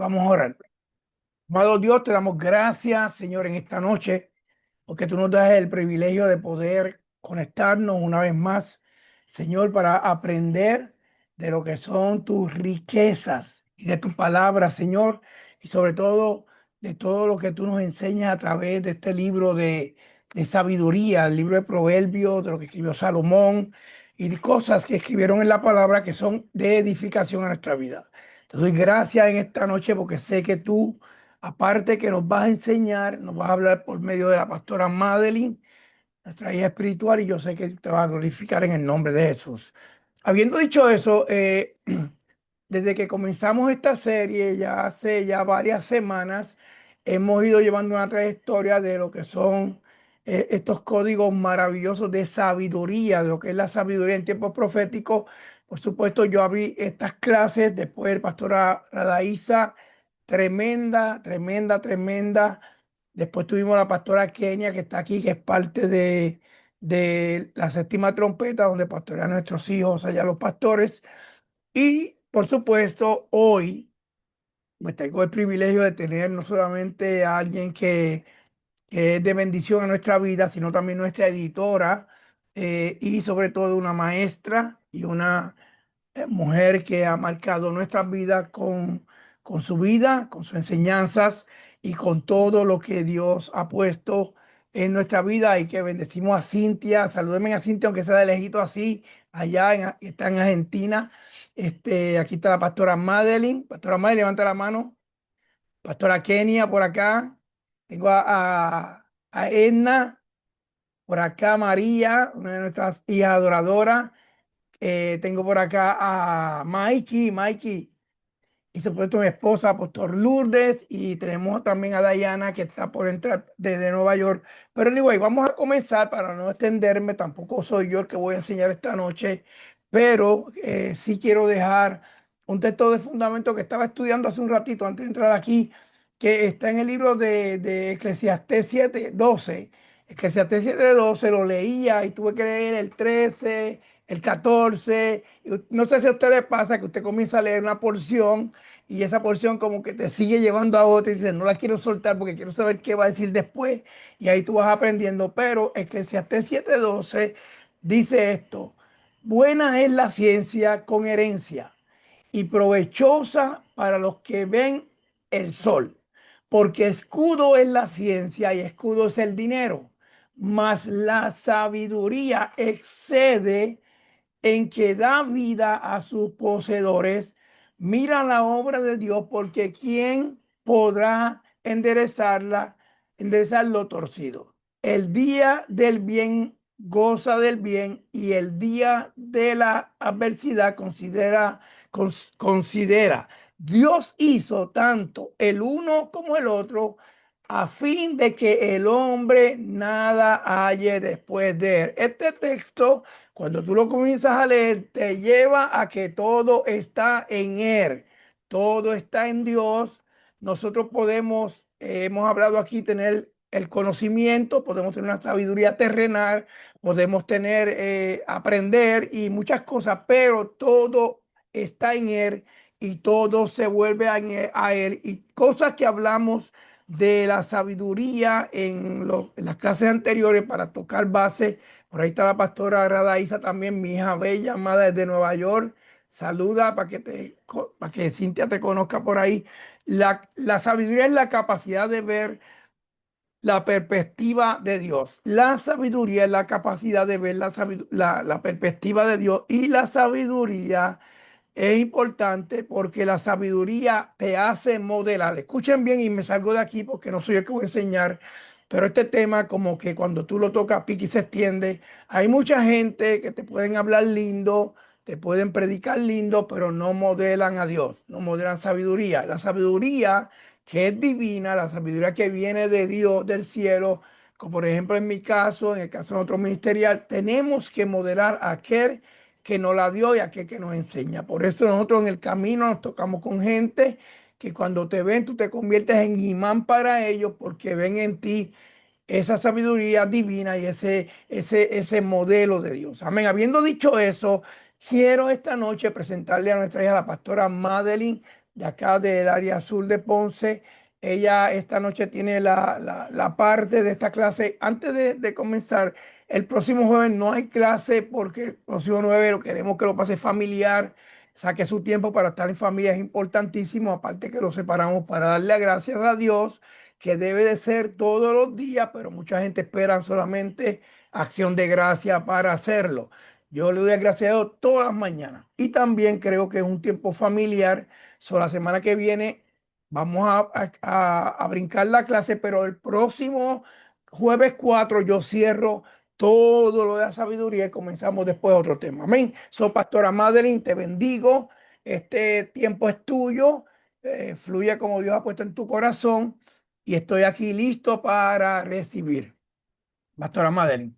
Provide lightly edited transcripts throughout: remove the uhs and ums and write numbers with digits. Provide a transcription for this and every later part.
Vamos a orar. Amado Dios, te damos gracias, Señor, en esta noche, porque tú nos das el privilegio de poder conectarnos una vez más, Señor, para aprender de lo que son tus riquezas y de tus palabras, Señor, y sobre todo de todo lo que tú nos enseñas a través de este libro de sabiduría, el libro de Proverbios, de lo que escribió Salomón y de cosas que escribieron en la palabra que son de edificación a nuestra vida. Te doy gracias en esta noche porque sé que tú, aparte que nos vas a enseñar, nos vas a hablar por medio de la pastora Madeline, nuestra hija espiritual, y yo sé que te va a glorificar en el nombre de Jesús. Habiendo dicho eso, desde que comenzamos esta serie, ya hace ya varias semanas, hemos ido llevando una trayectoria de lo que son estos códigos maravillosos de sabiduría, de lo que es la sabiduría en tiempos proféticos. Por supuesto, yo abrí estas clases, después el pastora Radaísa, tremenda, tremenda, tremenda. Después tuvimos la pastora Kenia, que está aquí, que es parte de la séptima trompeta, donde pastorean nuestros hijos, allá los pastores. Y por supuesto, hoy pues tengo el privilegio de tener no solamente a alguien que es de bendición a nuestra vida, sino también nuestra editora y sobre todo una maestra y una mujer que ha marcado nuestras vidas con su vida, con sus enseñanzas y con todo lo que Dios ha puesto en nuestra vida y que bendecimos a Cintia. Salúdenme a Cintia, aunque sea de lejito así, allá está en Argentina. Aquí está la pastora Madeline. Pastora Madeline, levanta la mano. Pastora Kenia por acá. Tengo a Edna por acá, María, una de nuestras hijas adoradoras. Tengo por acá a Mikey, y se puesto mi esposa, Pastor Lourdes, y tenemos también a Diana que está por entrar desde Nueva York. Pero anyway, vamos a comenzar para no extenderme, tampoco soy yo el que voy a enseñar esta noche, pero sí quiero dejar un texto de fundamento que estaba estudiando hace un ratito antes de entrar aquí, que está en el libro de Eclesiastés 7:12. Eclesiastés 7:12 lo leía y tuve que leer el 13, el 14. No sé si a usted le pasa que usted comienza a leer una porción y esa porción como que te sigue llevando a otra y dice, no la quiero soltar porque quiero saber qué va a decir después. Y ahí tú vas aprendiendo. Pero Eclesiastés 7:12 dice esto: buena es la ciencia con herencia y provechosa para los que ven el sol, porque escudo es la ciencia y escudo es el dinero, mas la sabiduría excede en que da vida a sus poseedores. Mira la obra de Dios, porque ¿quién podrá enderezar lo torcido? El día del bien goza del bien y el día de la adversidad considera. Dios hizo tanto el uno como el otro a fin de que el hombre nada halle después de él. Este texto, cuando tú lo comienzas a leer, te lleva a que todo está en Él, todo está en Dios. Nosotros podemos, hemos hablado aquí, tener el conocimiento, podemos tener una sabiduría terrenal, podemos tener, aprender y muchas cosas, pero todo está en Él y todo se vuelve a Él. Y cosas que hablamos de la sabiduría en las clases anteriores para tocar base. Por ahí está la pastora Radaísa también, mi hija bella, amada desde Nueva York. Saluda para que Cintia te conozca por ahí. La sabiduría es la capacidad de ver la perspectiva de Dios. La sabiduría es la capacidad de ver la perspectiva de Dios, y la sabiduría es importante porque la sabiduría te hace modelar. Escuchen bien y me salgo de aquí porque no soy el que voy a enseñar, pero este tema como que cuando tú lo tocas pique y se extiende. Hay mucha gente que te pueden hablar lindo, te pueden predicar lindo, pero no modelan a Dios, no modelan sabiduría. La sabiduría que es divina, la sabiduría que viene de Dios, del cielo, como por ejemplo en mi caso, en el caso de otro ministerial, tenemos que modelar a aquel que nos la dio y aquel que nos enseña. Por eso nosotros en el camino nos tocamos con gente que cuando te ven, tú te conviertes en imán para ellos porque ven en ti esa sabiduría divina y ese modelo de Dios. Amén. Habiendo dicho eso, quiero esta noche presentarle a nuestra hija, la pastora Madeline. de acá del área sur de Ponce. Ella esta noche tiene la parte de esta clase. Antes de comenzar, el próximo jueves no hay clase porque el próximo 9 lo queremos que lo pase familiar. Saque su tiempo para estar en familia, es importantísimo. Aparte que lo separamos para darle gracias a Dios, que debe de ser todos los días, pero mucha gente espera solamente acción de gracia para hacerlo. Yo le doy gracias a Dios todas las mañanas. Y también creo que es un tiempo familiar. La semana que viene vamos a brincar la clase, pero el próximo jueves 4 yo cierro todo lo de la sabiduría y comenzamos después otro tema. Amén. Pastora Madeline, te bendigo. Este tiempo es tuyo. Fluye como Dios ha puesto en tu corazón y estoy aquí listo para recibir. Pastora Madeline.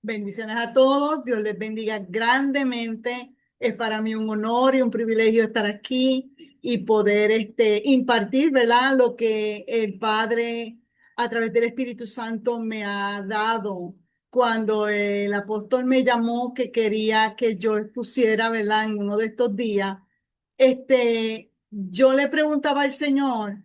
Bendiciones a todos, Dios les bendiga grandemente. Es para mí un honor y un privilegio estar aquí y poder impartir, ¿verdad? Lo que el Padre a través del Espíritu Santo me ha dado. Cuando el apóstol me llamó que quería que yo expusiera, ¿verdad? En uno de estos días, yo le preguntaba al Señor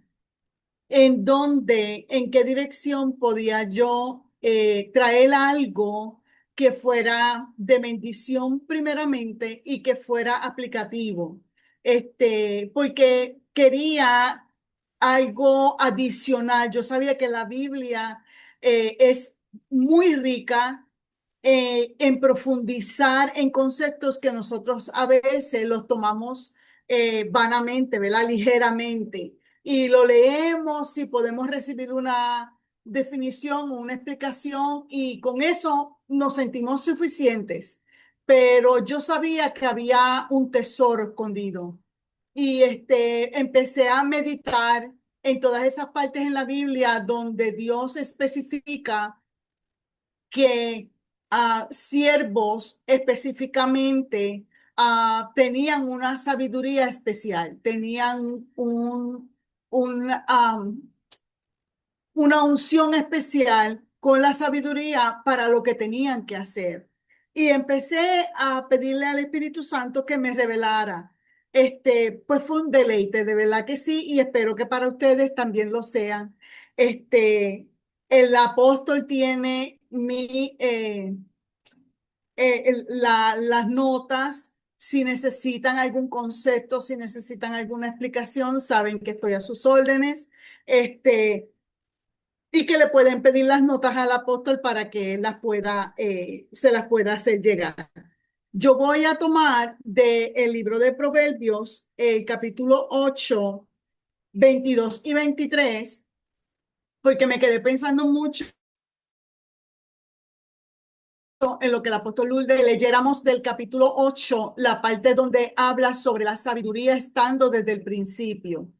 en dónde, en qué dirección podía yo traer algo que fuera de bendición primeramente y que fuera aplicativo. Porque quería algo adicional. Yo sabía que la Biblia es muy rica en profundizar en conceptos que nosotros a veces los tomamos vanamente, ¿verdad? Ligeramente. Y lo leemos y podemos recibir una definición o una explicación y con eso nos sentimos suficientes. Pero yo sabía que había un tesoro escondido y empecé a meditar en todas esas partes en la Biblia donde Dios especifica que siervos específicamente tenían una sabiduría especial, tenían un, um, una unción especial con la sabiduría para lo que tenían que hacer. Y empecé a pedirle al Espíritu Santo que me revelara. Pues fue un deleite, de verdad que sí, y espero que para ustedes también lo sean. El apóstol tiene las notas. Si necesitan algún concepto, si necesitan alguna explicación, saben que estoy a sus órdenes. Y que le pueden pedir las notas al apóstol para que él se las pueda hacer llegar. Yo voy a tomar del libro de Proverbios el capítulo 8, 22 y 23, porque me quedé pensando mucho en lo que el apóstol Lourdes leyéramos del capítulo 8, la parte donde habla sobre la sabiduría estando desde el principio.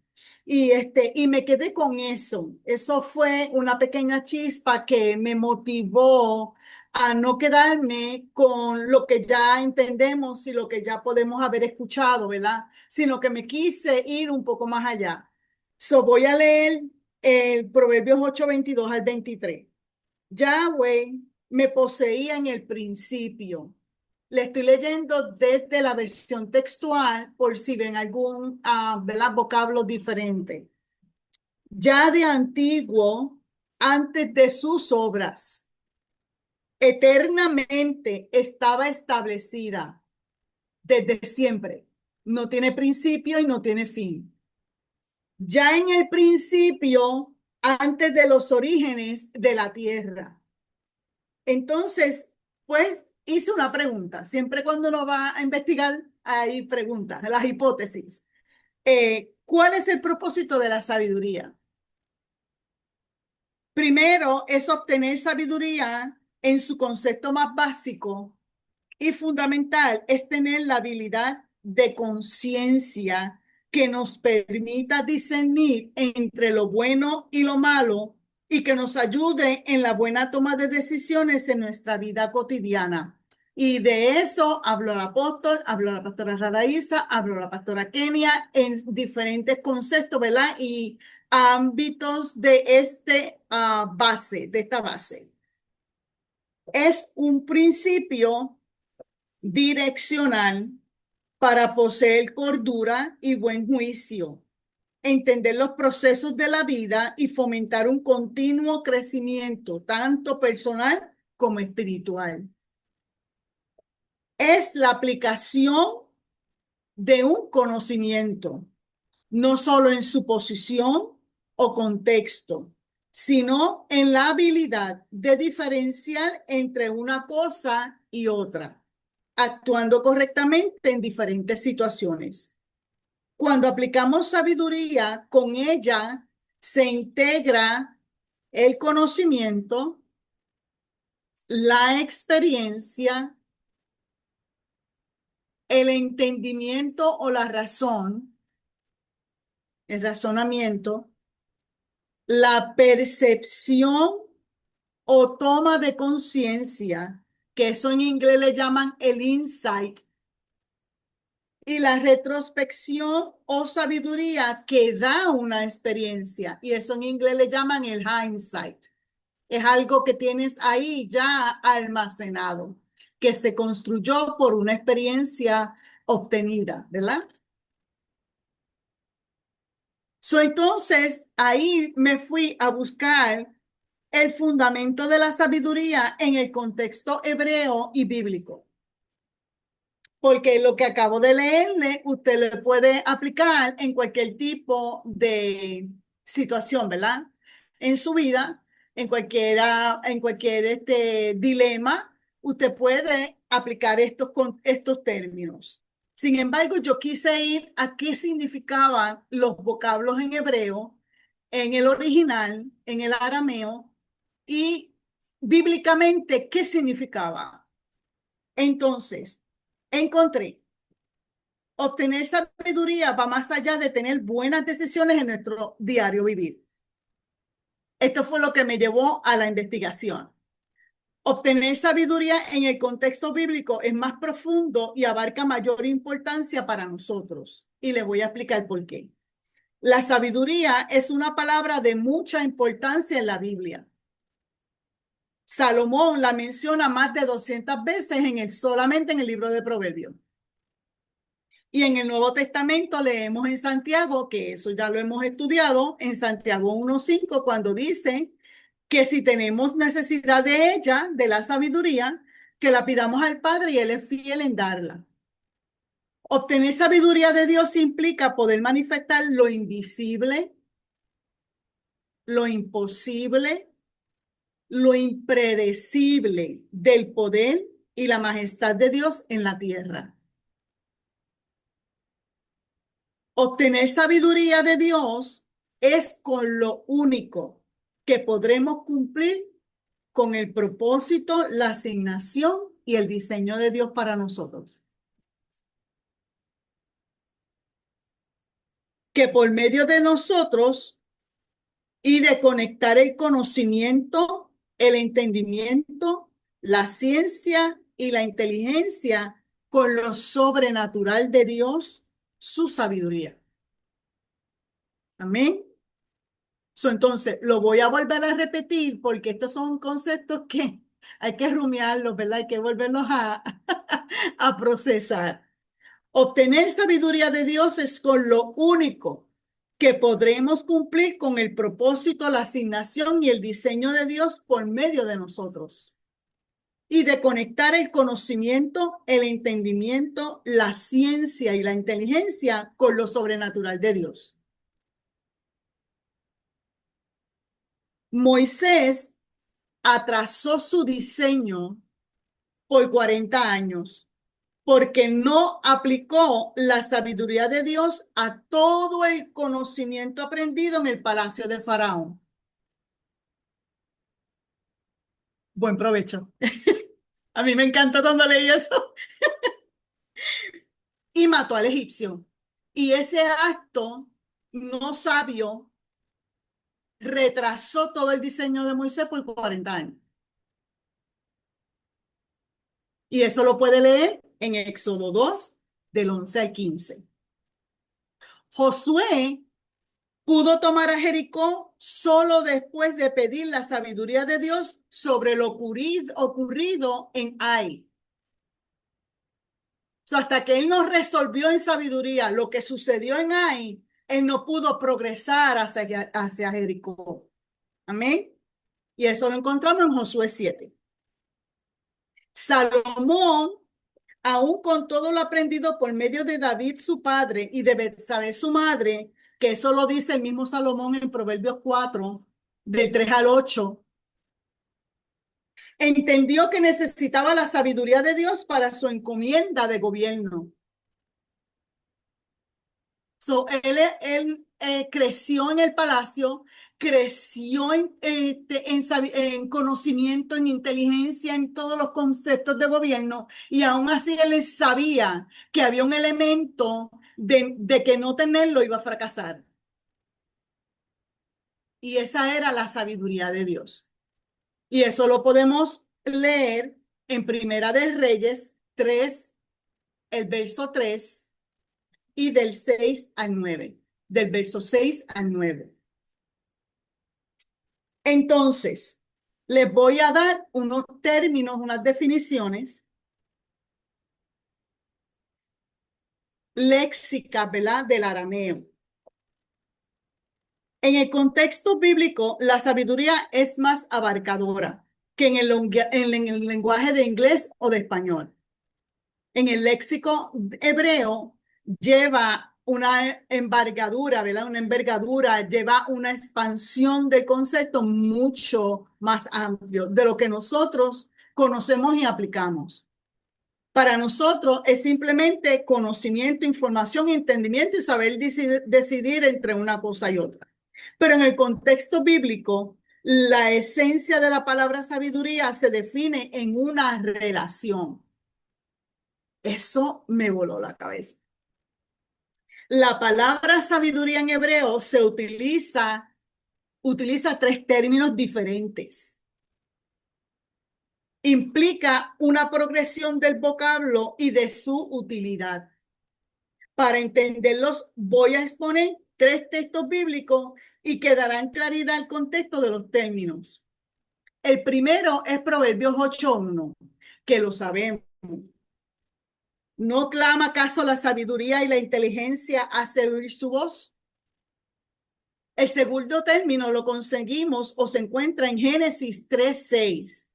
Y me quedé con eso. Eso fue una pequeña chispa que me motivó a no quedarme con lo que ya entendemos y lo que ya podemos haber escuchado, ¿verdad? Sino que me quise ir un poco más allá. Voy a leer el Proverbios 8, 22 al 23. Yahweh me poseía en el principio. Le estoy leyendo desde la versión textual por si ven algún vocablo diferente. Ya de antiguo, antes de sus obras, eternamente estaba establecida desde siempre. No tiene principio y no tiene fin. Ya en el principio, antes de los orígenes de la tierra. Entonces, pues hice una pregunta. Siempre cuando uno va a investigar, hay preguntas, las hipótesis. ¿Cuál es el propósito de la sabiduría? Primero es obtener sabiduría en su concepto más básico y fundamental, es tener la habilidad de conciencia que nos permita discernir entre lo bueno y lo malo y que nos ayude en la buena toma de decisiones en nuestra vida cotidiana. Y de eso habló el apóstol, habló la pastora Radaísa, habló la pastora Kenia en diferentes conceptos, ¿verdad? Y ámbitos de de esta base. Es un principio direccional para poseer cordura y buen juicio, entender los procesos de la vida y fomentar un continuo crecimiento, tanto personal como espiritual. Es la aplicación de un conocimiento, no solo en su posición o contexto, sino en la habilidad de diferenciar entre una cosa y otra, actuando correctamente en diferentes situaciones. Cuando aplicamos sabiduría, con ella se integra el conocimiento, la experiencia, el entendimiento o la razón, el razonamiento, la percepción o toma de conciencia, que eso en inglés le llaman el insight, y la retrospección o sabiduría que da una experiencia, y eso en inglés le llaman el hindsight. Es algo que tienes ahí ya almacenado, que se construyó por una experiencia obtenida, ¿verdad? Entonces, ahí me fui a buscar el fundamento de la sabiduría en el contexto hebreo y bíblico. Porque lo que acabo de leerle, usted le puede aplicar en cualquier tipo de situación, ¿verdad? En su vida, en cualquier dilema, usted puede aplicar estos términos. Sin embargo, yo quise ir a qué significaban los vocablos en hebreo, en el original, en el arameo, y bíblicamente, ¿qué significaba? Entonces, encontré, obtener sabiduría va más allá de tener buenas decisiones en nuestro diario vivir. Esto fue lo que me llevó a la investigación. Obtener sabiduría en el contexto bíblico es más profundo y abarca mayor importancia para nosotros. Y le voy a explicar por qué. La sabiduría es una palabra de mucha importancia en la Biblia. Salomón la menciona más de 200 veces solamente en el libro de Proverbios. Y en el Nuevo Testamento leemos en Santiago, que eso ya lo hemos estudiado, en Santiago 1:5, cuando dice que si tenemos necesidad de ella, de la sabiduría, que la pidamos al Padre y Él es fiel en darla. Obtener sabiduría de Dios implica poder manifestar lo invisible, lo imposible, lo impredecible del poder y la majestad de Dios en la tierra. Obtener sabiduría de Dios es con lo único que podremos cumplir con el propósito, la asignación y el diseño de Dios para nosotros. Que por medio de nosotros y de conectar el conocimiento, el entendimiento, la ciencia y la inteligencia con lo sobrenatural de Dios, su sabiduría. Amén. Entonces, lo voy a volver a repetir porque estos son conceptos que hay que rumiarlos, ¿verdad? Hay que volverlos a procesar. Obtener sabiduría de Dios es con lo único que podremos cumplir con el propósito, la asignación y el diseño de Dios por medio de nosotros. Y de conectar el conocimiento, el entendimiento, la ciencia y la inteligencia con lo sobrenatural de Dios. Moisés atrasó su diseño por 40 años porque no aplicó la sabiduría de Dios a todo el conocimiento aprendido en el palacio de Faraón. Buen provecho. A mí me encanta cuando leí eso. Y mató al egipcio. Y ese acto no sabio retrasó todo el diseño de Moisés por 40 años. Y eso lo puede leer en Éxodo 2, del 11 al 15. Josué pudo tomar a Jericó solo después de pedir la sabiduría de Dios sobre lo ocurrido en Ai. sea, hasta que él no resolvió en sabiduría lo que sucedió en Ai, él no pudo progresar hacia Jericó. Amén. Y eso lo encontramos en Josué 7. Salomón, aún con todo lo aprendido por medio de David su padre y de Betsabé su madre, que eso lo dice el mismo Salomón en Proverbios 4, del 3 al 8, entendió que necesitaba la sabiduría de Dios para su encomienda de gobierno. Él creció en el palacio, creció en conocimiento, en inteligencia, en todos los conceptos de gobierno, y aún así él sabía que había un elemento de que no tenerlo iba a fracasar. Y esa era la sabiduría de Dios. Y eso lo podemos leer en Primera de Reyes 3, el verso 3, y del 6 al 9, del verso 6 al 9. Entonces, les voy a dar unos términos, unas definiciones léxicas, ¿verdad? Del arameo. En el contexto bíblico, la sabiduría es más abarcadora que en el lenguaje de inglés o de español. En el léxico hebreo lleva una envergadura, ¿verdad? Una envergadura, lleva una expansión del concepto mucho más amplio de lo que nosotros conocemos y aplicamos. Para nosotros es simplemente conocimiento, información, entendimiento y saber decidir entre una cosa y otra. Pero en el contexto bíblico, la esencia de la palabra sabiduría se define en una relación. Eso me voló la cabeza. La palabra sabiduría en hebreo se utiliza tres términos diferentes. Implica una progresión del vocablo y de su utilidad. Para entenderlos, voy a exponer tres textos bíblicos y que darán claridad al contexto de los términos. El primero es Proverbios 8:1, que lo sabemos. ¿No clama acaso la sabiduría y la inteligencia hace oír su voz? El segundo término lo conseguimos o se encuentra en Génesis 3:6.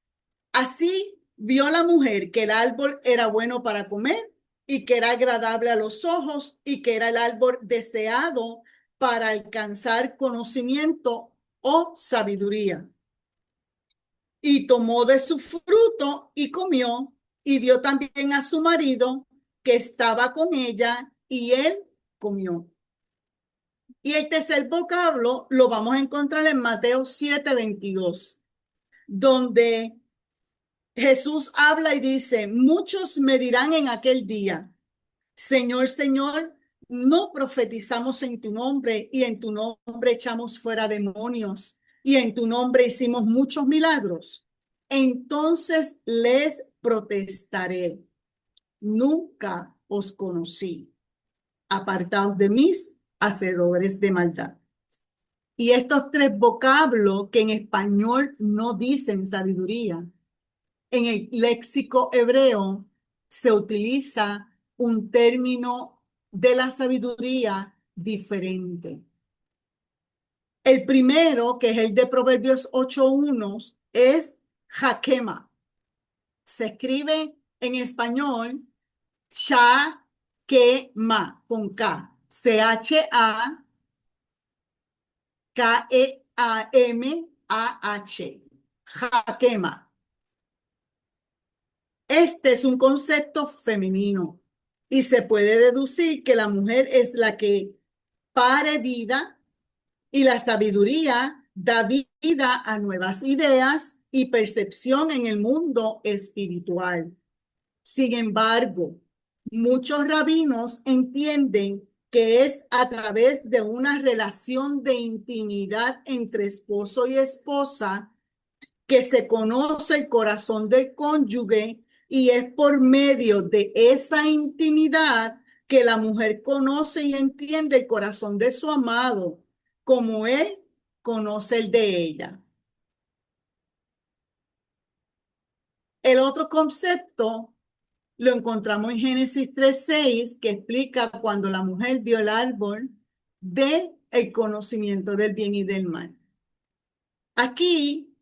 Así vio la mujer que el árbol era bueno para comer y que era agradable a los ojos y que era el árbol deseado para alcanzar conocimiento o sabiduría. Y tomó de su fruto y comió y dio también a su marido que estaba con ella y él comió. Y el tercer vocablo lo vamos a encontrar en Mateo 7:22, donde Jesús habla y dice, muchos me dirán en aquel día, Señor, Señor, no profetizamos en tu nombre y en tu nombre echamos fuera demonios y en tu nombre hicimos muchos milagros. Entonces les protestaré, nunca os conocí, apartados de mis hacedores de maldad. Y estos tres vocablos que en español no dicen sabiduría, en el léxico hebreo se utiliza un término de la sabiduría diferente. El primero, que es el de Proverbios 8:1, es Hakema. Se escribe en español Shakema con K. Chakemah. Hakema. Este es un concepto femenino y se puede deducir que la mujer es la que pare vida y la sabiduría da vida a nuevas ideas y percepción en el mundo espiritual. Sin embargo, muchos rabinos entienden que es a través de una relación de intimidad entre esposo y esposa que se conoce el corazón del cónyuge y es por medio de esa intimidad que la mujer conoce y entiende el corazón de su amado, como él conoce el de ella. El otro concepto lo encontramos en Génesis 3:6, que explica cuando la mujer vio el árbol de el conocimiento del bien y del mal. Aquí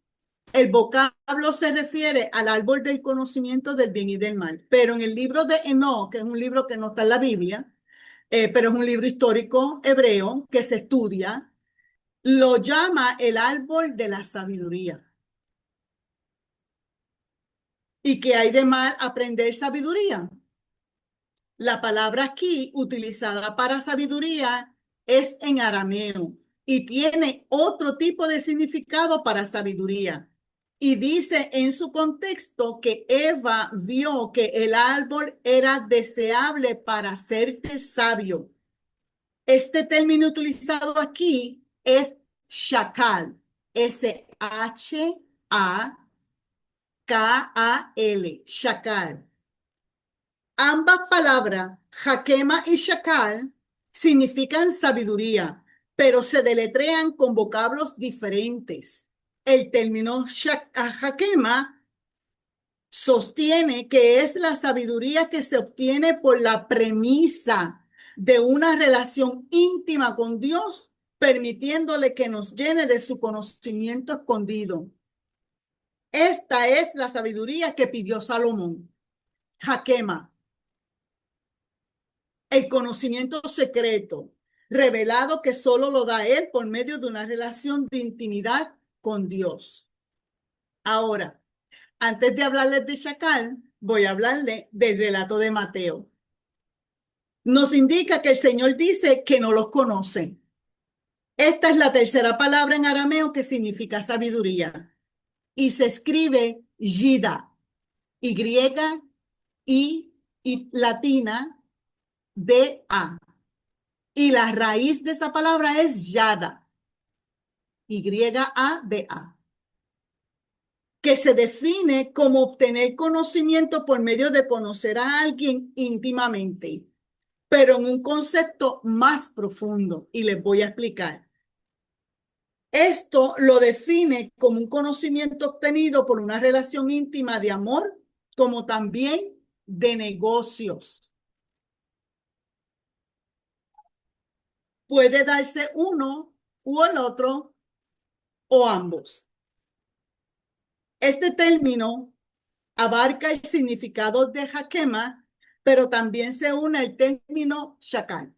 el vocablo se refiere al árbol del conocimiento del bien y del mal, pero en el libro de Enoc, que es un libro que no está en la Biblia, pero es un libro histórico hebreo que se estudia, lo llama el árbol de la sabiduría. ¿Y qué hay de mal aprender sabiduría? La palabra aquí utilizada para sabiduría es en arameo y tiene otro tipo de significado para sabiduría. Y dice en su contexto que Eva vio que el árbol era deseable para hacerte sabio. Este término utilizado aquí es shakal, Shakal, shakal. Ambas palabras, jaquema y shakal, significan sabiduría, pero se deletrean con vocablos diferentes. El término jaquema sostiene que es la sabiduría que se obtiene por la premisa de una relación íntima con Dios, permitiéndole que nos llene de su conocimiento escondido. Esta es la sabiduría que pidió Salomón. Jaquema, el conocimiento secreto, revelado que solo lo da él por medio de una relación de intimidad con Dios. Ahora, antes de hablarles de Chacal, voy a hablarles del relato de Mateo. Nos indica que el Señor dice que no los conoce. Esta es la tercera palabra en arameo que significa sabiduría y se escribe Yida, y latina D-A. Y la raíz de esa palabra es Yada, Y-A-D-A, que se define como obtener conocimiento por medio de conocer a alguien íntimamente, pero en un concepto más profundo, y les voy a explicar. Esto lo define como un conocimiento obtenido por una relación íntima de amor, como también de negocios. Puede darse uno u el otro o ambos. Este término abarca el significado de jaquema, pero también se une al término shakal.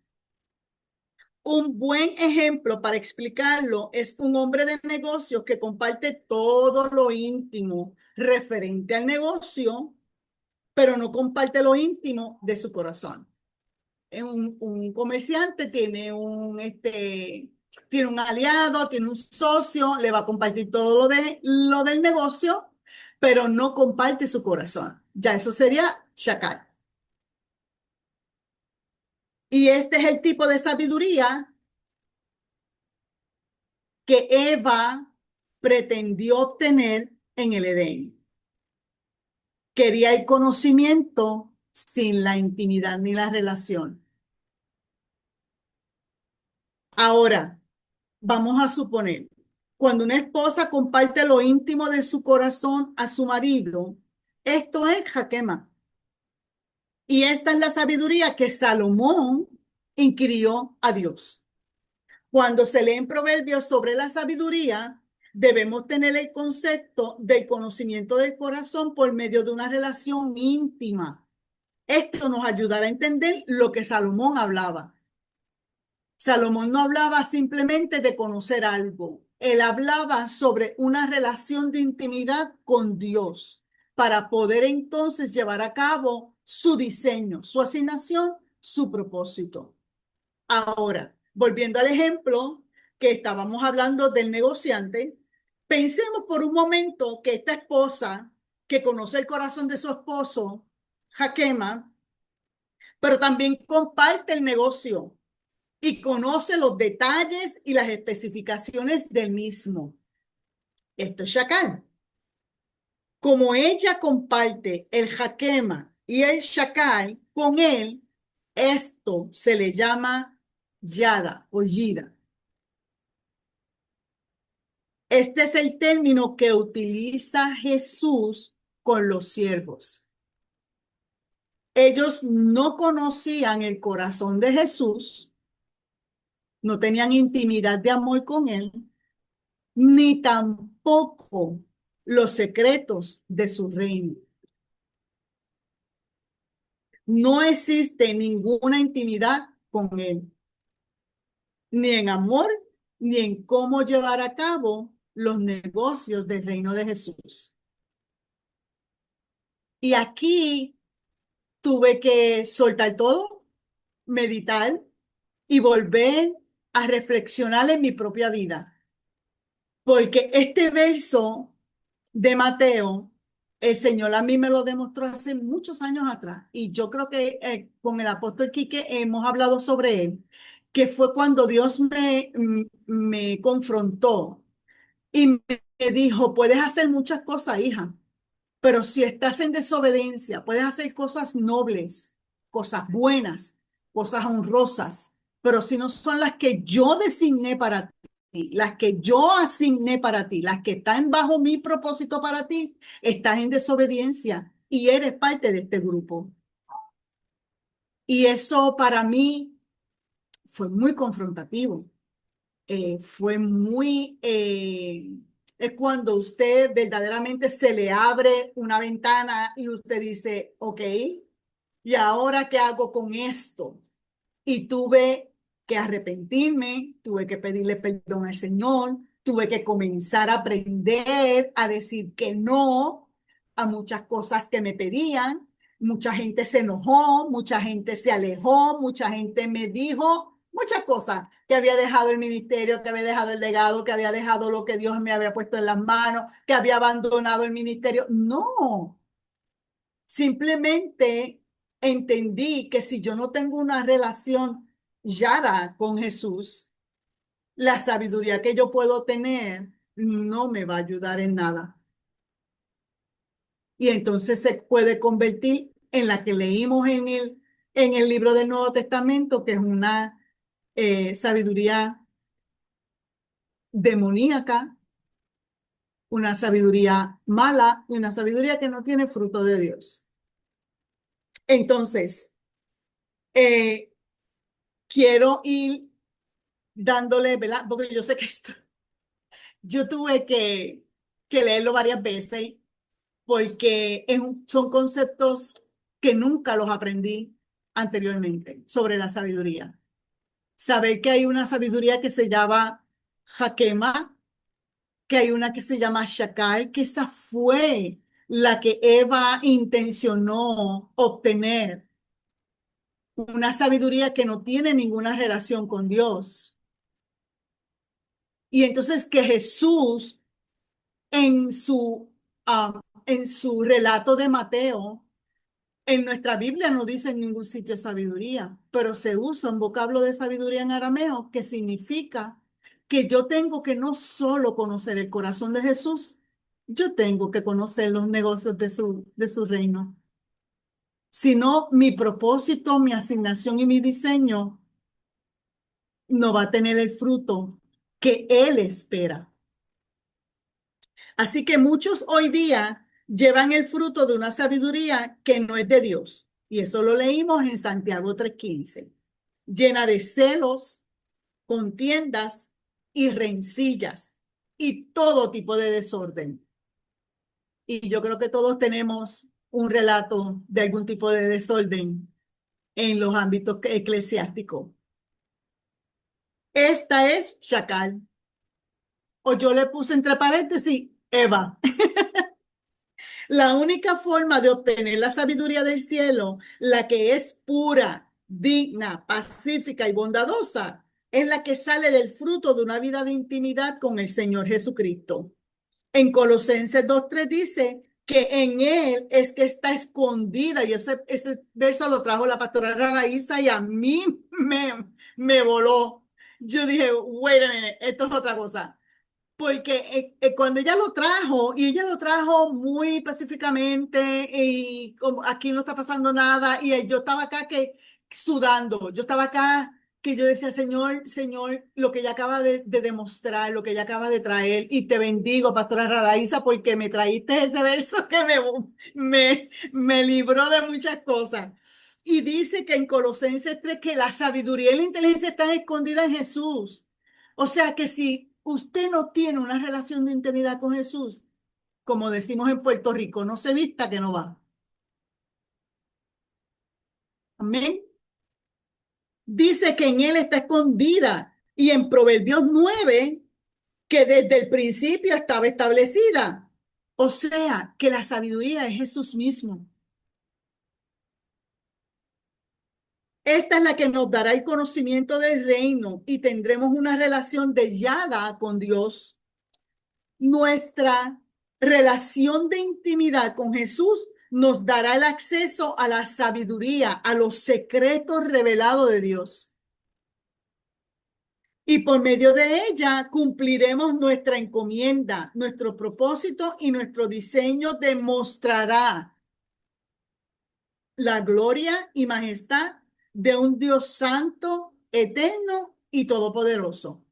Un buen ejemplo para explicarlo es un hombre de negocios que comparte todo lo íntimo referente al negocio, pero no comparte lo íntimo de su corazón. Un comerciante tiene un aliado, tiene un socio, le va a compartir todo lo del negocio, pero no comparte su corazón. Ya eso sería shakal. Y este es el tipo de sabiduría que Eva pretendió obtener en el Edén. Quería el conocimiento sin la intimidad ni la relación. Ahora, vamos a suponer, cuando una esposa comparte lo íntimo de su corazón a su marido, esto es jaquema. Y esta es la sabiduría que Salomón inquirió a Dios. Cuando se leen proverbios sobre la sabiduría, debemos tener el concepto del conocimiento del corazón por medio de una relación íntima. Esto nos ayudará a entender lo que Salomón hablaba. Salomón no hablaba simplemente de conocer algo. Él hablaba sobre una relación de intimidad con Dios para poder entonces llevar a cabo su diseño, su asignación, su propósito. Ahora, volviendo al ejemplo que estábamos hablando del negociante, pensemos por un momento que esta esposa que conoce el corazón de su esposo, Jaquema, pero también comparte el negocio y conoce los detalles y las especificaciones del mismo. Esto es Shakal. Como ella comparte el Jaquema y el Shakal con él, esto se le llama Yada o Yida. Este es el término que utiliza Jesús con los siervos. Ellos no conocían el corazón de Jesús, no tenían intimidad de amor con él, ni tampoco los secretos de su reino. No existe ninguna intimidad con él, ni en amor, ni en cómo llevar a cabo los negocios del reino de Jesús. Y aquí tuve que soltar todo, meditar y volver a reflexionar en mi propia vida. Porque este verso de Mateo, el Señor a mí me lo demostró hace muchos años atrás. Y yo creo que con el apóstol Quique hemos hablado sobre él, que fue cuando Dios me confrontó y me dijo, puedes hacer muchas cosas, hija, pero si estás en desobediencia, puedes hacer cosas nobles, cosas buenas, cosas honrosas, pero si no son las que yo designé para ti, las que yo asigné para ti, las que están bajo mi propósito para ti, estás en desobediencia y eres parte de este grupo. Y eso para mí fue muy confrontativo. Fue muy... es cuando usted verdaderamente se le abre una ventana y usted dice, ok, ¿y ahora qué hago con esto? Y tuve que arrepentirme, tuve que pedirle perdón al Señor, tuve que comenzar a aprender a decir que no a muchas cosas que me pedían. Mucha gente se enojó, mucha gente se alejó, mucha gente me dijo muchas cosas, que había dejado el ministerio, que había dejado el legado, que había dejado lo que Dios me había puesto en las manos, que había abandonado el ministerio. No, simplemente entendí que si yo no tengo una relación yara con Jesús, la sabiduría que yo puedo tener no me va a ayudar en nada. Y entonces se puede convertir en la que leímos en el libro del Nuevo Testamento, que es una sabiduría demoníaca, una sabiduría mala y una sabiduría que no tiene fruto de Dios. Entonces, eh, quiero ir dándole, ¿verdad? Porque yo sé que esto, yo tuve que leerlo varias veces porque son conceptos que nunca los aprendí anteriormente sobre la sabiduría. Saber que hay una sabiduría que se llama Jaquema, que hay una que se llama Shakal, que esa fue la que Eva intencionó obtener, una sabiduría que no tiene ninguna relación con Dios. Y entonces que Jesús en en su relato de Mateo, en nuestra Biblia no dice en ningún sitio sabiduría, pero se usa un vocablo de sabiduría en arameo que significa que yo tengo que no solo conocer el corazón de Jesús, yo tengo que conocer los negocios de su reino, sino mi propósito, mi asignación y mi diseño no va a tener el fruto que Él espera. Así que muchos hoy día llevan el fruto de una sabiduría que no es de Dios. Y eso lo leímos en Santiago 3:15. Llena de celos, contiendas y rencillas y todo tipo de desorden. Y yo creo que todos tenemos un relato de algún tipo de desorden en los ámbitos eclesiásticos. Esta es Chacal. O yo le puse entre paréntesis Eva. La única forma de obtener la sabiduría del cielo, la que es pura, digna, pacífica y bondadosa, es la que sale del fruto de una vida de intimidad con el Señor Jesucristo. En Colosenses 2:3 dice que en Él es que está escondida, y ese verso lo trajo la pastora Raraísa y a mí me voló. Yo dije, wait a minute, esto es otra cosa. Porque cuando ella lo trajo, y ella lo trajo muy pacíficamente, y como aquí no está pasando nada, y yo estaba acá que sudando, yo estaba acá que yo decía, Señor, Señor, lo que ella acaba de demostrar, lo que ella acaba de traer, y te bendigo, pastora Radaísa, porque me traíste ese verso que me libró de muchas cosas. Y dice que en Colosenses 3 que la sabiduría y la inteligencia están escondidas en Jesús. O sea que si usted no tiene una relación de intimidad con Jesús, como decimos en Puerto Rico, no se vista que no va. Amén. Dice que en él está escondida y en Proverbios 9 que desde el principio estaba establecida. O sea, que la sabiduría es Jesús mismo. Esta es la que nos dará el conocimiento del reino y tendremos una relación sellada con Dios. Nuestra relación de intimidad con Jesús nos dará el acceso a la sabiduría, a los secretos revelados de Dios. Y por medio de ella cumpliremos nuestra encomienda, nuestro propósito y nuestro diseño demostrará la gloria y majestad de un Dios santo, eterno y todopoderoso.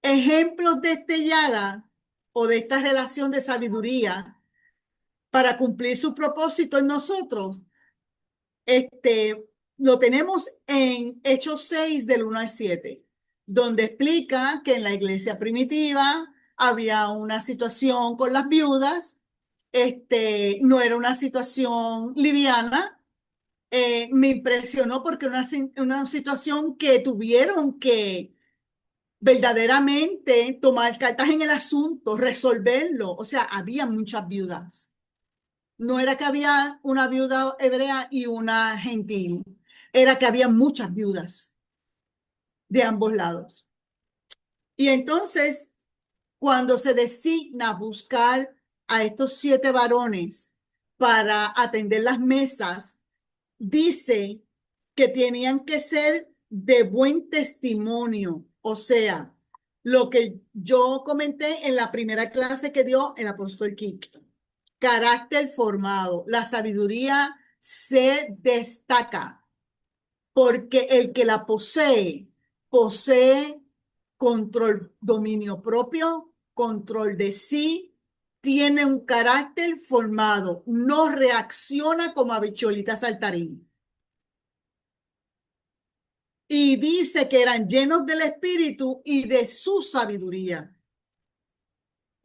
Ejemplos de esta o de esta relación de sabiduría para cumplir su propósito en nosotros, lo tenemos en Hechos 6 del 1 al 7, donde explica que en la iglesia primitiva había una situación con las viudas, no era una situación liviana. Me impresionó porque una situación que tuvieron que verdaderamente tomar cartas en el asunto, resolverlo. O sea, había muchas viudas. No era que había una viuda hebrea y una gentil, era que había muchas viudas de ambos lados. Y entonces, cuando se designa buscar a estos 7 varones para atender las mesas, dice que tenían que ser de buen testimonio. O sea, lo que yo comenté en la primera clase que dio el apóstol Kike. Carácter formado. La sabiduría se destaca porque el que la posee control, dominio propio, control de sí, tiene un carácter formado, no reacciona como habichuelita saltarín. Y dice que eran llenos del Espíritu y de su sabiduría.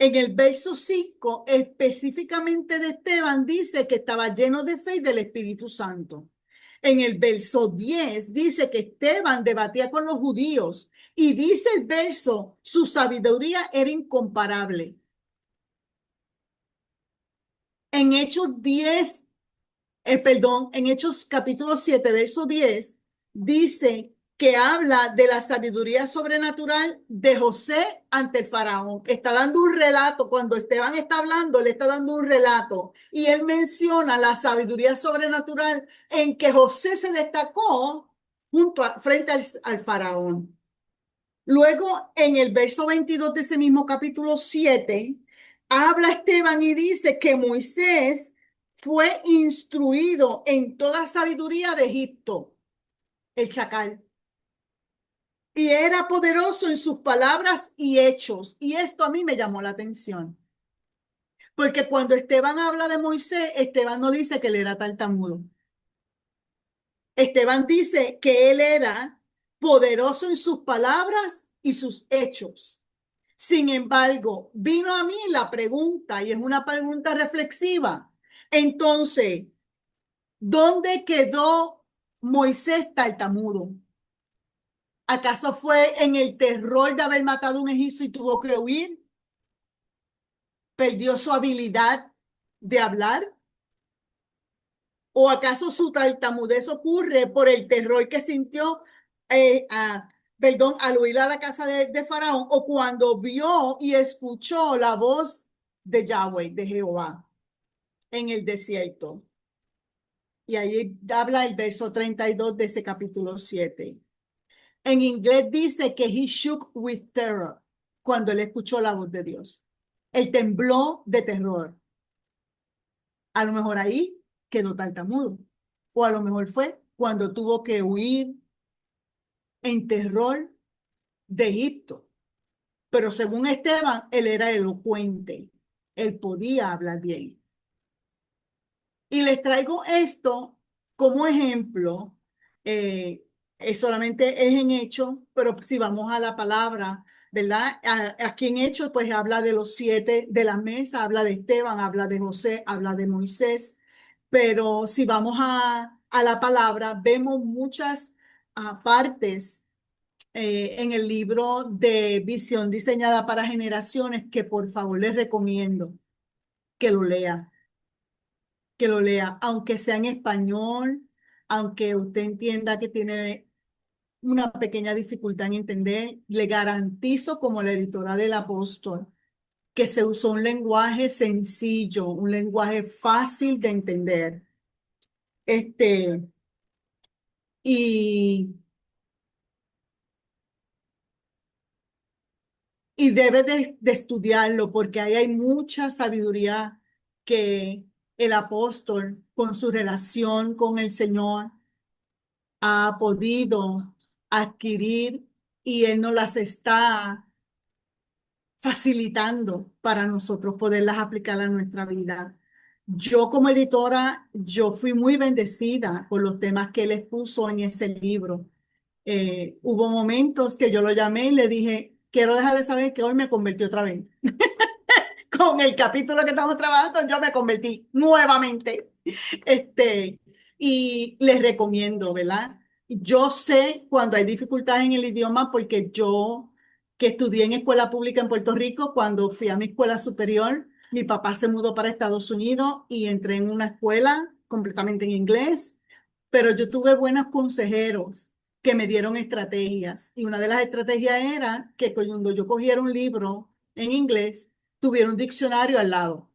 En el verso 5, específicamente de Esteban, dice que estaba lleno de fe y del Espíritu Santo. En el verso 10 dice que Esteban debatía con los judíos y dice el verso, su sabiduría era incomparable. En Hechos 10, en Hechos capítulo 7, verso 10, dice que habla de la sabiduría sobrenatural de José ante el faraón. Está dando un relato, cuando Esteban está hablando, le está dando un relato y él menciona la sabiduría sobrenatural en que José se destacó frente al faraón. Luego, en el verso 22 de ese mismo capítulo 7, habla Esteban y dice que Moisés fue instruido en toda sabiduría de Egipto, el chacal, y era poderoso en sus palabras y hechos. Y esto a mí me llamó la atención, porque cuando Esteban habla de Moisés, Esteban no dice que él era tartamudo. Esteban dice que él era poderoso en sus palabras y sus hechos. Sin embargo, vino a mí la pregunta, y es una pregunta reflexiva. Entonces, ¿dónde quedó Moisés tartamudo? ¿Acaso fue en el terror de haber matado a un egipcio y tuvo que huir? ¿Perdió su habilidad de hablar? ¿O acaso su tartamudez ocurre por el terror que sintió, al huir a la casa de Faraón, o cuando vio y escuchó la voz de Yahweh, de Jehová, en el desierto? Y ahí habla el verso 32 de ese capítulo 7. En inglés dice que he shook with terror cuando él escuchó la voz de Dios. Él tembló de terror. A lo mejor ahí quedó tartamudo. O a lo mejor fue cuando tuvo que huir en terror de Egipto. Pero según Esteban, él era elocuente, él podía hablar bien. Y les traigo esto como ejemplo, eh, solamente es en Hechos, pero si vamos a la palabra, ¿verdad? Aquí en Hechos, pues habla de los siete de la mesa, habla de Esteban, habla de José, habla de Moisés, pero si vamos a la palabra, vemos muchas partes en el libro de Visión Diseñada para Generaciones que por favor les recomiendo que lo lea, que lo lea, aunque sea en español, aunque usted entienda que tiene una pequeña dificultad en entender, le garantizo como la editora del apóstol que se usó un lenguaje sencillo, un lenguaje fácil de entender. Este, y Y debe de estudiarlo porque ahí hay mucha sabiduría que el apóstol con su relación con el Señor ha podido adquirir y él nos las está facilitando para nosotros poderlas aplicar a nuestra vida. Yo como editora, yo fui muy bendecida por los temas que él expuso en ese libro. Hubo momentos que yo lo llamé y le dije, quiero dejarle saber que hoy me convertí otra vez. Con el capítulo que estamos trabajando, yo me convertí nuevamente. Este, y les recomiendo, ¿verdad? Yo sé cuando hay dificultades en el idioma porque yo, que estudié en escuela pública en Puerto Rico, cuando fui a mi escuela superior, mi papá se mudó para Estados Unidos y entré en una escuela completamente en inglés, pero yo tuve buenos consejeros que me dieron estrategias. Y una de las estrategias era que cuando yo cogiera un libro en inglés, tuviera un diccionario al lado.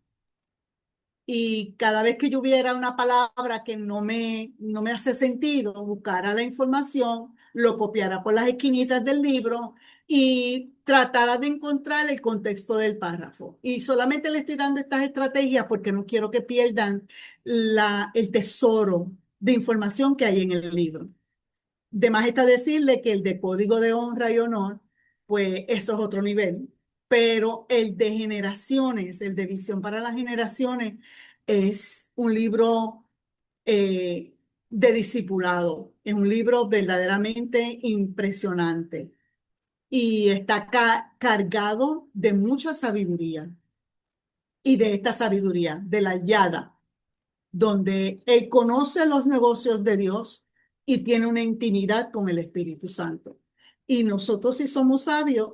Y cada vez que yo hubiera una palabra que no me hace sentido, buscara la información, lo copiara por las esquinitas del libro y tratara de encontrar el contexto del párrafo. Y solamente le estoy dando estas estrategias porque no quiero que pierdan el tesoro de información que hay en el libro. De más está decirle que el de código de honra y honor, pues eso es otro nivel. Pero el de generaciones, el de visión para las generaciones, es un libro de discipulado. Es un libro verdaderamente impresionante y está cargado de mucha sabiduría y de esta sabiduría, de la yada donde él conoce los negocios de Dios y tiene una intimidad con el Espíritu Santo. Y nosotros, si somos sabios,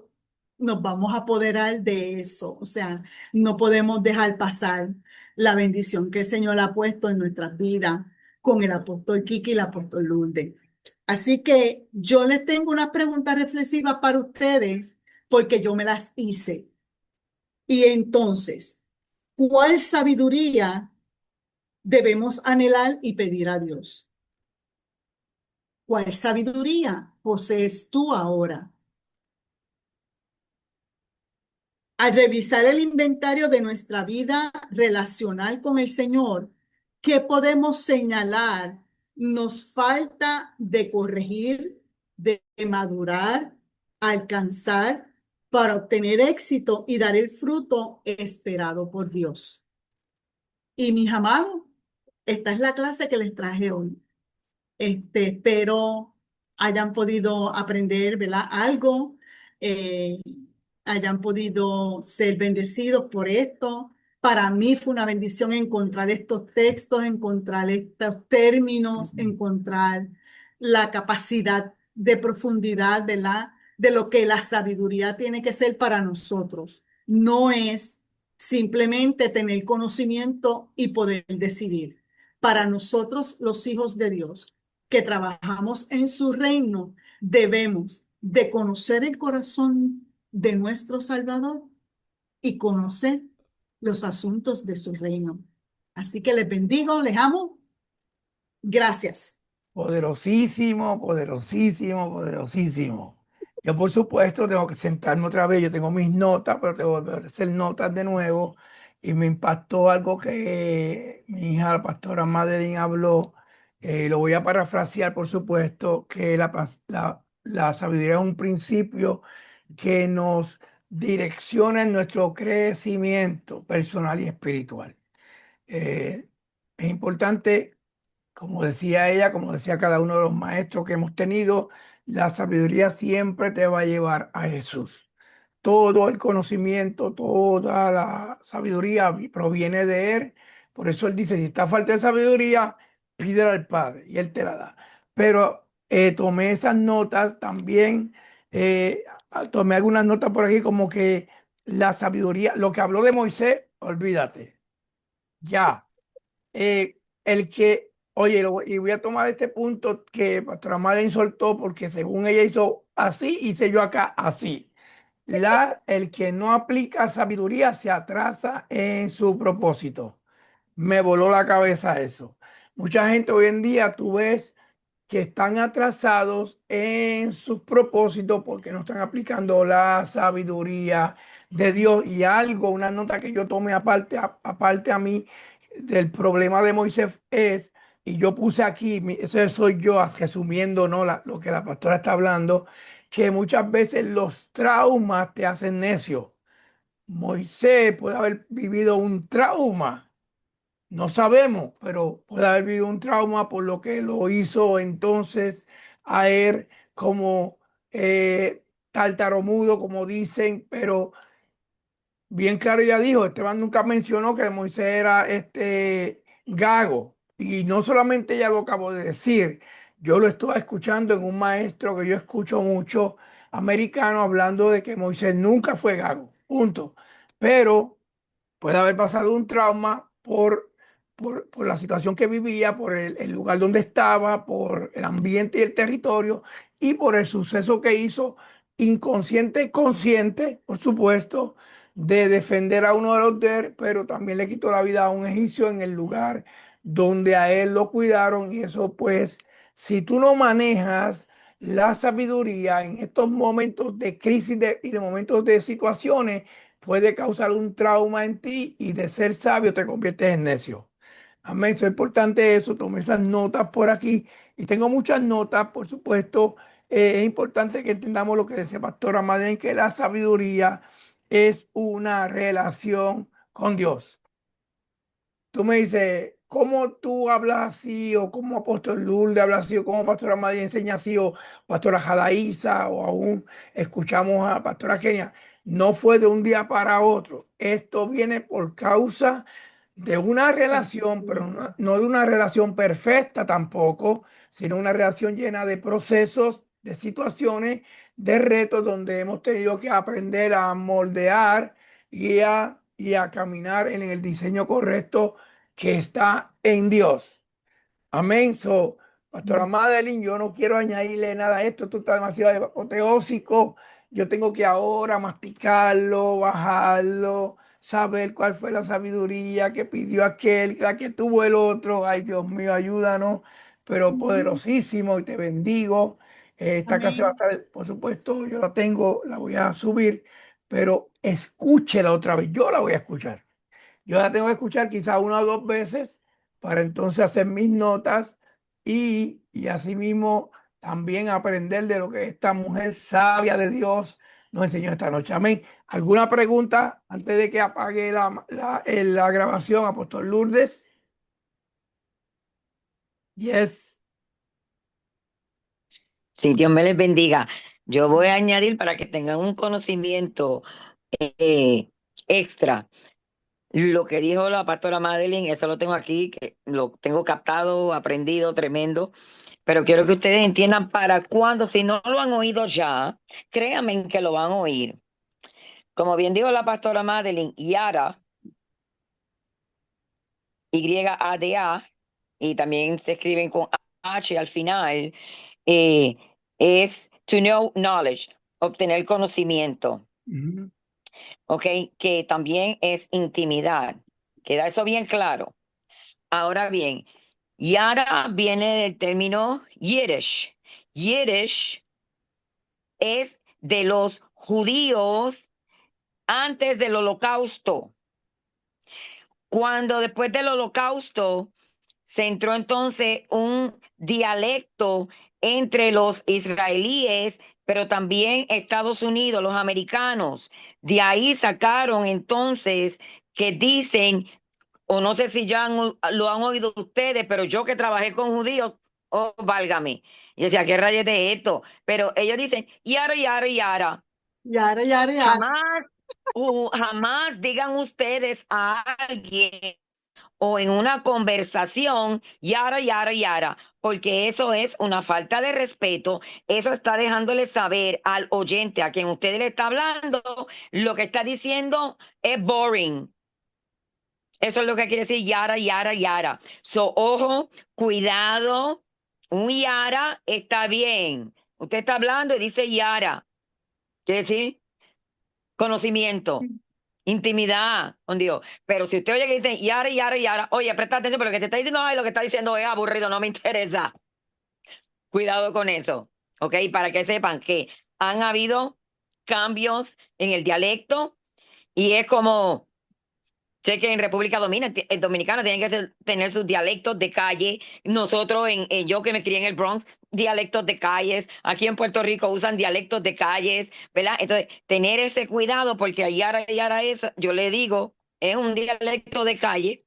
nos vamos a apoderar de eso. O sea, no podemos dejar pasar la bendición que el Señor ha puesto en nuestras vidas con el apóstol Kiki y el apóstol Lourdes. Así que yo les tengo unas preguntas reflexivas para ustedes porque yo me las hice. Y entonces, ¿cuál sabiduría debemos anhelar y pedir a Dios? ¿Cuál sabiduría posees tú ahora? Al revisar el inventario de nuestra vida relacional con el Señor, ¿qué podemos señalar? Nos falta de corregir, de madurar, alcanzar para obtener éxito y dar el fruto esperado por Dios. Y mis amados, esta es la clase que les traje hoy. Espero hayan podido aprender, ¿verdad? Algo, eh, hayan podido ser bendecidos por esto. Para mí fue una bendición encontrar estos textos, encontrar estos términos, encontrar la capacidad de profundidad, ¿verdad? De lo que la sabiduría tiene que ser para nosotros. No es simplemente tener conocimiento y poder decidir. Para nosotros, los hijos de Dios, que trabajamos en su reino, debemos de conocer el corazón de nuestro Salvador y conocer los asuntos de su reino. Así que les bendigo, les amo. Gracias. Poderosísimo, poderosísimo, poderosísimo. Yo, por supuesto, tengo que sentarme otra vez. Yo tengo mis notas, pero tengo que hacer notas de nuevo. Y me impactó algo que mi hija, la pastora Madeline, habló. Lo voy a parafrasear, por supuesto, que la sabiduría es un principio que nos direcciona en nuestro crecimiento personal y espiritual. Eh, es importante, como decía ella, como decía cada uno de los maestros que hemos tenido, la sabiduría siempre te va a llevar a Jesús. Todo el conocimiento, toda la sabiduría proviene de Él. Por eso Él dice, si está falta de sabiduría, pídela al Padre y Él te la da. Pero tomé esas notas también, tomé algunas notas por aquí como que la sabiduría, lo que habló de Moisés, olvídate, ya. El que, oye, y voy a tomar este punto que Pastora Madeleine soltó porque según ella hizo así, hice yo acá así. El que no aplica sabiduría se atrasa en su propósito. Me voló la cabeza eso. Mucha gente hoy en día, tú ves que están atrasados en sus propósitos porque no están aplicando la sabiduría de Dios. Y algo, una nota que yo tomé aparte, aparte a mí del problema de Moisés es, y yo puse aquí, eso soy yo resumiendo, ¿no? Lo que la pastora está hablando, que muchas veces los traumas te hacen necio. Moisés puede haber vivido un trauma, no sabemos, pero puede haber vivido un trauma por lo que lo hizo entonces a él como tartamudo, como dicen, pero bien claro ya dijo, Esteban nunca mencionó que Moisés era gago. Y no solamente ella lo acabó de decir, yo lo estuve escuchando en un maestro que yo escucho mucho, americano, hablando de que Moisés nunca fue gago, punto. Pero puede haber pasado un trauma por la situación que vivía, por el lugar donde estaba, por el ambiente y el territorio y por el suceso que hizo inconsciente y consciente, por supuesto, de defender a uno de los de él, pero también le quitó la vida a un egipcio en el lugar donde a él lo cuidaron y eso pues, si tú no manejas la sabiduría en estos momentos de crisis y de momentos de situaciones, puede causar un trauma en ti y de ser sabio te conviertes en necio. Amén. Es importante eso, tomé esas notas por aquí y tengo muchas notas, por supuesto. Es importante que entendamos lo que decía Pastora Madeleine, que la sabiduría es una relación con Dios. Tú me dices, ¿cómo tú hablas así? O cómo Apóstol Lourdes habla así, o cómo Pastora María enseña así, o Pastora Jadaísa, o aún escuchamos a Pastora Kenia. No fue de un día para otro. Esto viene por causa de una relación, pero no de una relación perfecta tampoco, sino una relación llena de procesos, de situaciones, de retos donde hemos tenido que aprender a moldear y a caminar en el diseño correcto que está en Dios. Amén. So, Pastora Madeline, yo no quiero añadirle nada a esto. Esto está demasiado apoteósico. Yo tengo que ahora masticarlo, bajarlo, saber cuál fue la sabiduría que pidió aquel, la que tuvo el otro. Ay, Dios mío, ayúdanos. Pero Ujú. poderosísimo y te bendigo. Esta clase va a Amén. estar, por supuesto, yo la tengo, la voy a subir, pero escúchela otra vez. Yo la voy a escuchar. Yo la tengo que escuchar quizá una o dos veces para entonces hacer mis notas y asimismo también aprender de lo que esta mujer sabia de Dios nos enseñó esta noche. Amén. ¿Alguna pregunta antes de que apague la grabación, Apóstol Lourdes? Yes. Sí, Dios me les bendiga. Yo voy a añadir para que tengan un conocimiento eh, extra. Lo que dijo la pastora Madeline, eso lo tengo aquí, que lo tengo captado, aprendido, tremendo. Pero quiero que ustedes entiendan para cuándo, si no lo han oído ya, créanme que lo van a oír. Como bien dijo la pastora Madeline, Yara, Y-A-D-A, y también se escriben con H al final, eh, es to know knowledge, obtener conocimiento, Ujú, ¿ok? Que también es intimidad. Queda eso bien claro. Ahora bien, Yara viene del término Yiddish. Yiddish es de los judíos antes del holocausto. Cuando después del holocausto se entró entonces un dialecto entre los israelíes, pero también Estados Unidos, los americanos. De ahí sacaron entonces que dicen, o no sé si ya lo han oído ustedes, pero yo que trabajé con judíos, oh, válgame. Y decía, ¿qué rayos de esto? Pero ellos dicen, yara, yara, yara. Yara, yara, yara. Jamás, jamás digan ustedes a alguien o en una conversación, yara, yara, yara, porque eso es una falta de respeto. Eso está dejándole saber al oyente a quien usted le está hablando, lo que está diciendo es boring. Eso es lo que quiere decir yara, yara, yara. So, ojo, cuidado. Un yara está bien. Usted está hablando y dice yara. Quiere decir conocimiento, intimidad con Dios. Pero si usted oye que dice yara, yara, yara, oye, presta atención, pero lo que te está diciendo, ay, lo que está diciendo es aburrido, no me interesa. Cuidado con eso, ¿ok? Para que sepan que han habido cambios en el dialecto y es como, sé que en República Dominicana tienen que tener sus dialectos de calle. Nosotros, yo que me crié en el Bronx, dialectos de calles. Aquí en Puerto Rico usan dialectos de calles, ¿verdad? Entonces, tener ese cuidado porque Yara es, yo le digo, es un dialecto de calle.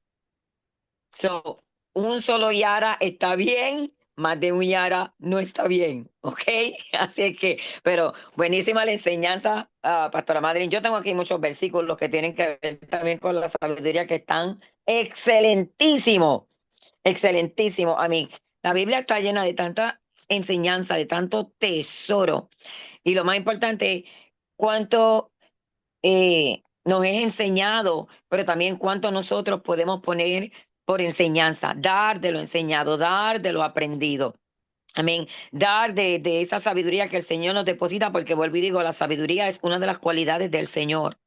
So, un solo Yara está bien, más de un Yara no está bien, ¿ok? Así que, pero buenísima la enseñanza, Pastora Madrid. Yo tengo aquí muchos versículos que tienen que ver también con la sabiduría que están excelentísimo, excelentísimo. A mí, la Biblia está llena de tanta enseñanza, de tanto tesoro. Y lo más importante, cuánto nos es enseñado, pero también cuánto nosotros podemos poner por enseñanza, dar de lo enseñado, dar de lo aprendido. Amén. Dar de esa sabiduría que el Señor nos deposita, porque vuelvo y digo, la sabiduría es una de las cualidades del Señor.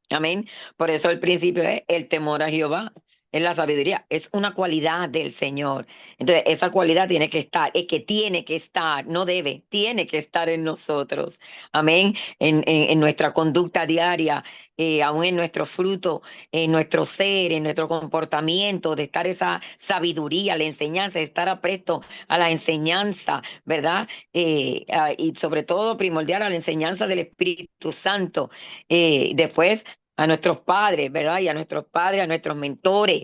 Amén. Por eso el principio es el temor a Jehová. Es la sabiduría, es una cualidad del Señor. Entonces, esa cualidad tiene que estar, es que tiene que estar, no debe, tiene que estar en nosotros. Amén. En nuestra conducta diaria, aún en nuestro fruto, en nuestro ser, en nuestro comportamiento, de estar esa sabiduría, la enseñanza, de estar apresto a la enseñanza, ¿verdad? Y sobre todo primordial a la enseñanza del Espíritu Santo. Después a nuestros padres, ¿verdad? Y a nuestros padres, a nuestros mentores,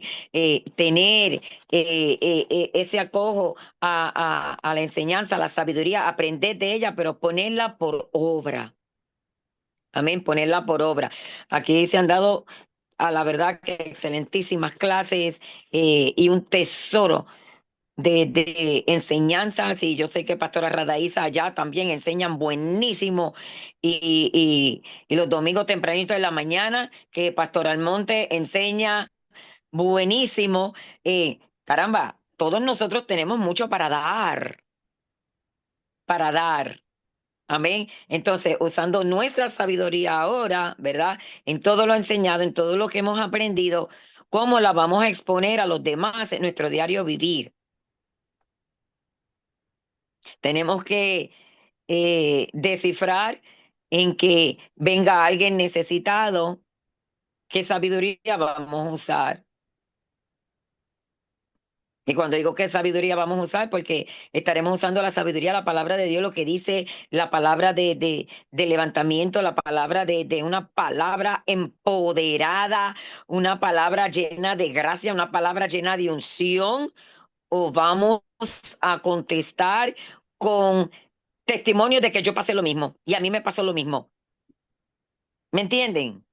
tener ese acojo a la enseñanza, a la sabiduría, aprender de ella, pero ponerla por obra. Amén, ponerla por obra. Aquí se han dado, a la verdad, que excelentísimas clases y un tesoro de enseñanzas y yo sé que Pastora Radaísa allá también enseñan buenísimo y los domingos tempranito de la mañana que Pastor Almonte enseña buenísimo. Caramba, todos nosotros tenemos mucho para dar, para dar. Amén. Entonces, usando nuestra sabiduría ahora, ¿verdad? En todo lo enseñado, en todo lo que hemos aprendido, ¿cómo la vamos a exponer a los demás en nuestro diario vivir? Tenemos que descifrar en que venga alguien necesitado, qué sabiduría vamos a usar. Y cuando digo qué sabiduría vamos a usar, porque estaremos usando la sabiduría, la palabra de Dios, lo que dice la palabra de levantamiento, la palabra de una palabra empoderada, una palabra llena de gracia, una palabra llena de unción, o vamos a contestar con testimonios de que yo pasé lo mismo y a mí me pasó lo mismo. ¿Me entienden?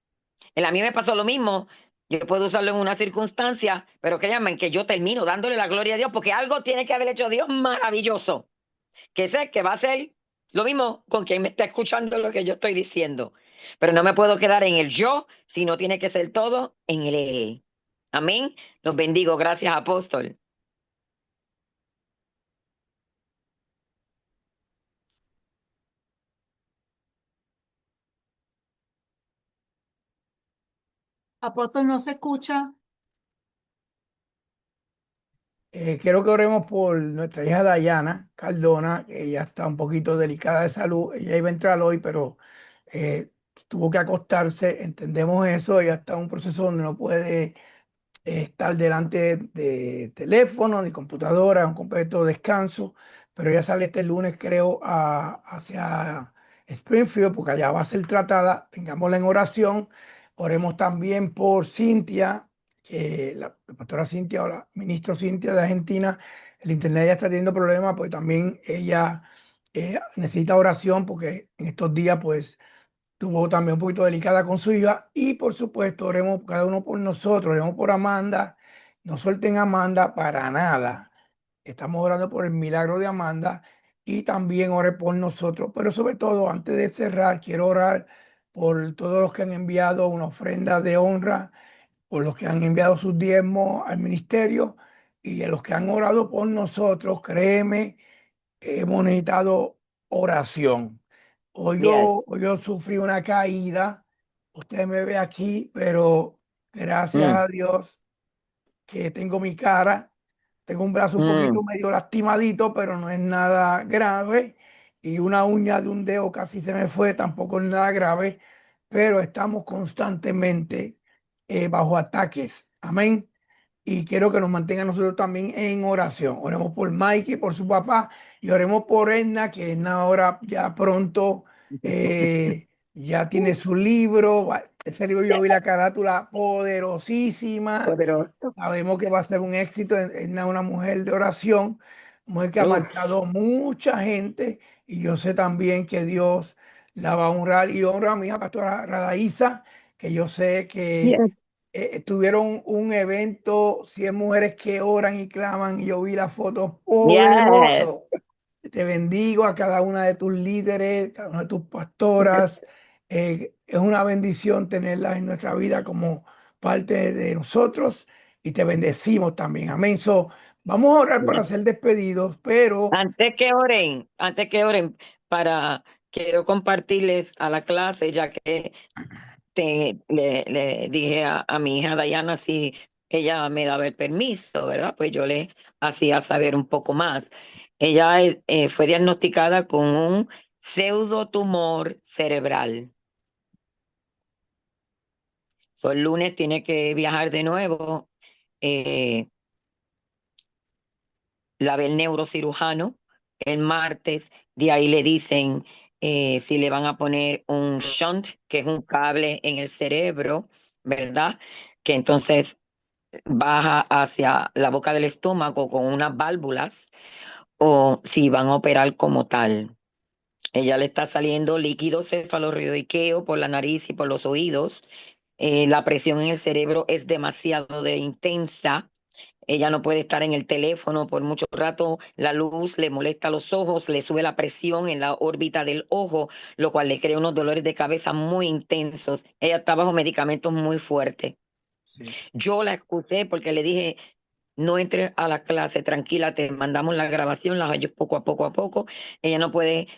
A mí me pasó lo mismo. Yo puedo usarlo en una circunstancia, pero créanme que yo termino dándole la gloria a Dios porque algo tiene que haber hecho Dios maravilloso, que sé que va a ser lo mismo con quien me está escuchando lo que yo estoy diciendo. Pero no me puedo quedar en el yo, sino tiene que ser todo en el él. Amén. Los bendigo. Gracias, apóstol. Apóstol no se escucha. Quiero que oremos por nuestra hija Dayana Cardona, que ella está un poquito delicada de salud. Ella iba a entrar hoy, pero tuvo que acostarse. Entendemos eso. Ella está en un proceso donde no puede estar delante de teléfono ni computadora, un completo descanso, pero ella sale este lunes, creo, hacia Springfield, porque allá va a ser tratada. Tengámosla en oración. Oremos también por Cintia, que la pastora Cintia o la ministra Cintia de Argentina, el internet ya está teniendo problemas, pues también ella necesita oración, porque en estos días, pues, tuvo también un poquito delicada con su hija. Y por supuesto, oremos cada uno por nosotros, oremos por Amanda. No suelten a Amanda para nada. Estamos orando por el milagro de Amanda y también ore por nosotros. Pero sobre todo, antes de cerrar, quiero orar por todos los que han enviado una ofrenda de honra, por los que han enviado sus diezmos al ministerio y a los que han orado por nosotros. Créeme, hemos necesitado oración. Yes. Hoy yo sufrí una caída. Usted me ve aquí, pero gracias Mm, a Dios que tengo mi cara. Tengo un brazo un poquito mm. medio lastimadito, pero no es nada grave. Y una uña de un dedo casi se me fue, tampoco es nada grave. Pero estamos constantemente bajo ataques. Amén. Y quiero que nos mantenga nosotros también en oración. Oremos por Mikey, por su papá, y oremos por Edna, que Edna ahora ya pronto ya tiene su libro. Ese libro yo vi la carátula poderosísima. Poderoso. Sabemos que va a ser un éxito. Edna es una mujer de oración, mujer que ha Uf. marcado mucha gente, y yo sé también que Dios la va a honrar y honra a mi hija pastora Radaísa, que yo sé que Yes. tuvieron un evento, 100 mujeres que oran y claman, y yo vi las fotos. Yes. Poderoso. Te bendigo a cada una de tus líderes, cada una de tus pastoras. Es una bendición tenerlas en nuestra vida como parte de nosotros, y te bendecimos también. Amén. So, vamos a orar para Yes. ser despedidos, pero Antes que oren, quiero compartirles a la clase, ya que le dije a mi hija Dayana si ella me daba el permiso, ¿verdad? Pues yo le hacía saber un poco más. Ella fue diagnosticada con un pseudotumor cerebral. So, el lunes tiene que viajar de nuevo. eh, la ve el neurocirujano el martes, de ahí le dicen si le van a poner un shunt, que es un cable en el cerebro, ¿verdad? Que entonces baja hacia la boca del estómago con unas válvulas, o si van a operar como tal. Ella le está saliendo líquido cefalorraquídeo por la nariz y por los oídos. La presión en el cerebro es demasiado intensa. Ella no puede estar en el teléfono por mucho rato, la luz le molesta los ojos, le sube la presión en la órbita del ojo, lo cual le crea unos dolores de cabeza muy intensos. Ella está bajo medicamentos muy fuertes. sí, Yo la excusé porque le dije, no entre a la clase, tranquila, te mandamos la grabación, la oyes poco a poco a poco. Ella no puede,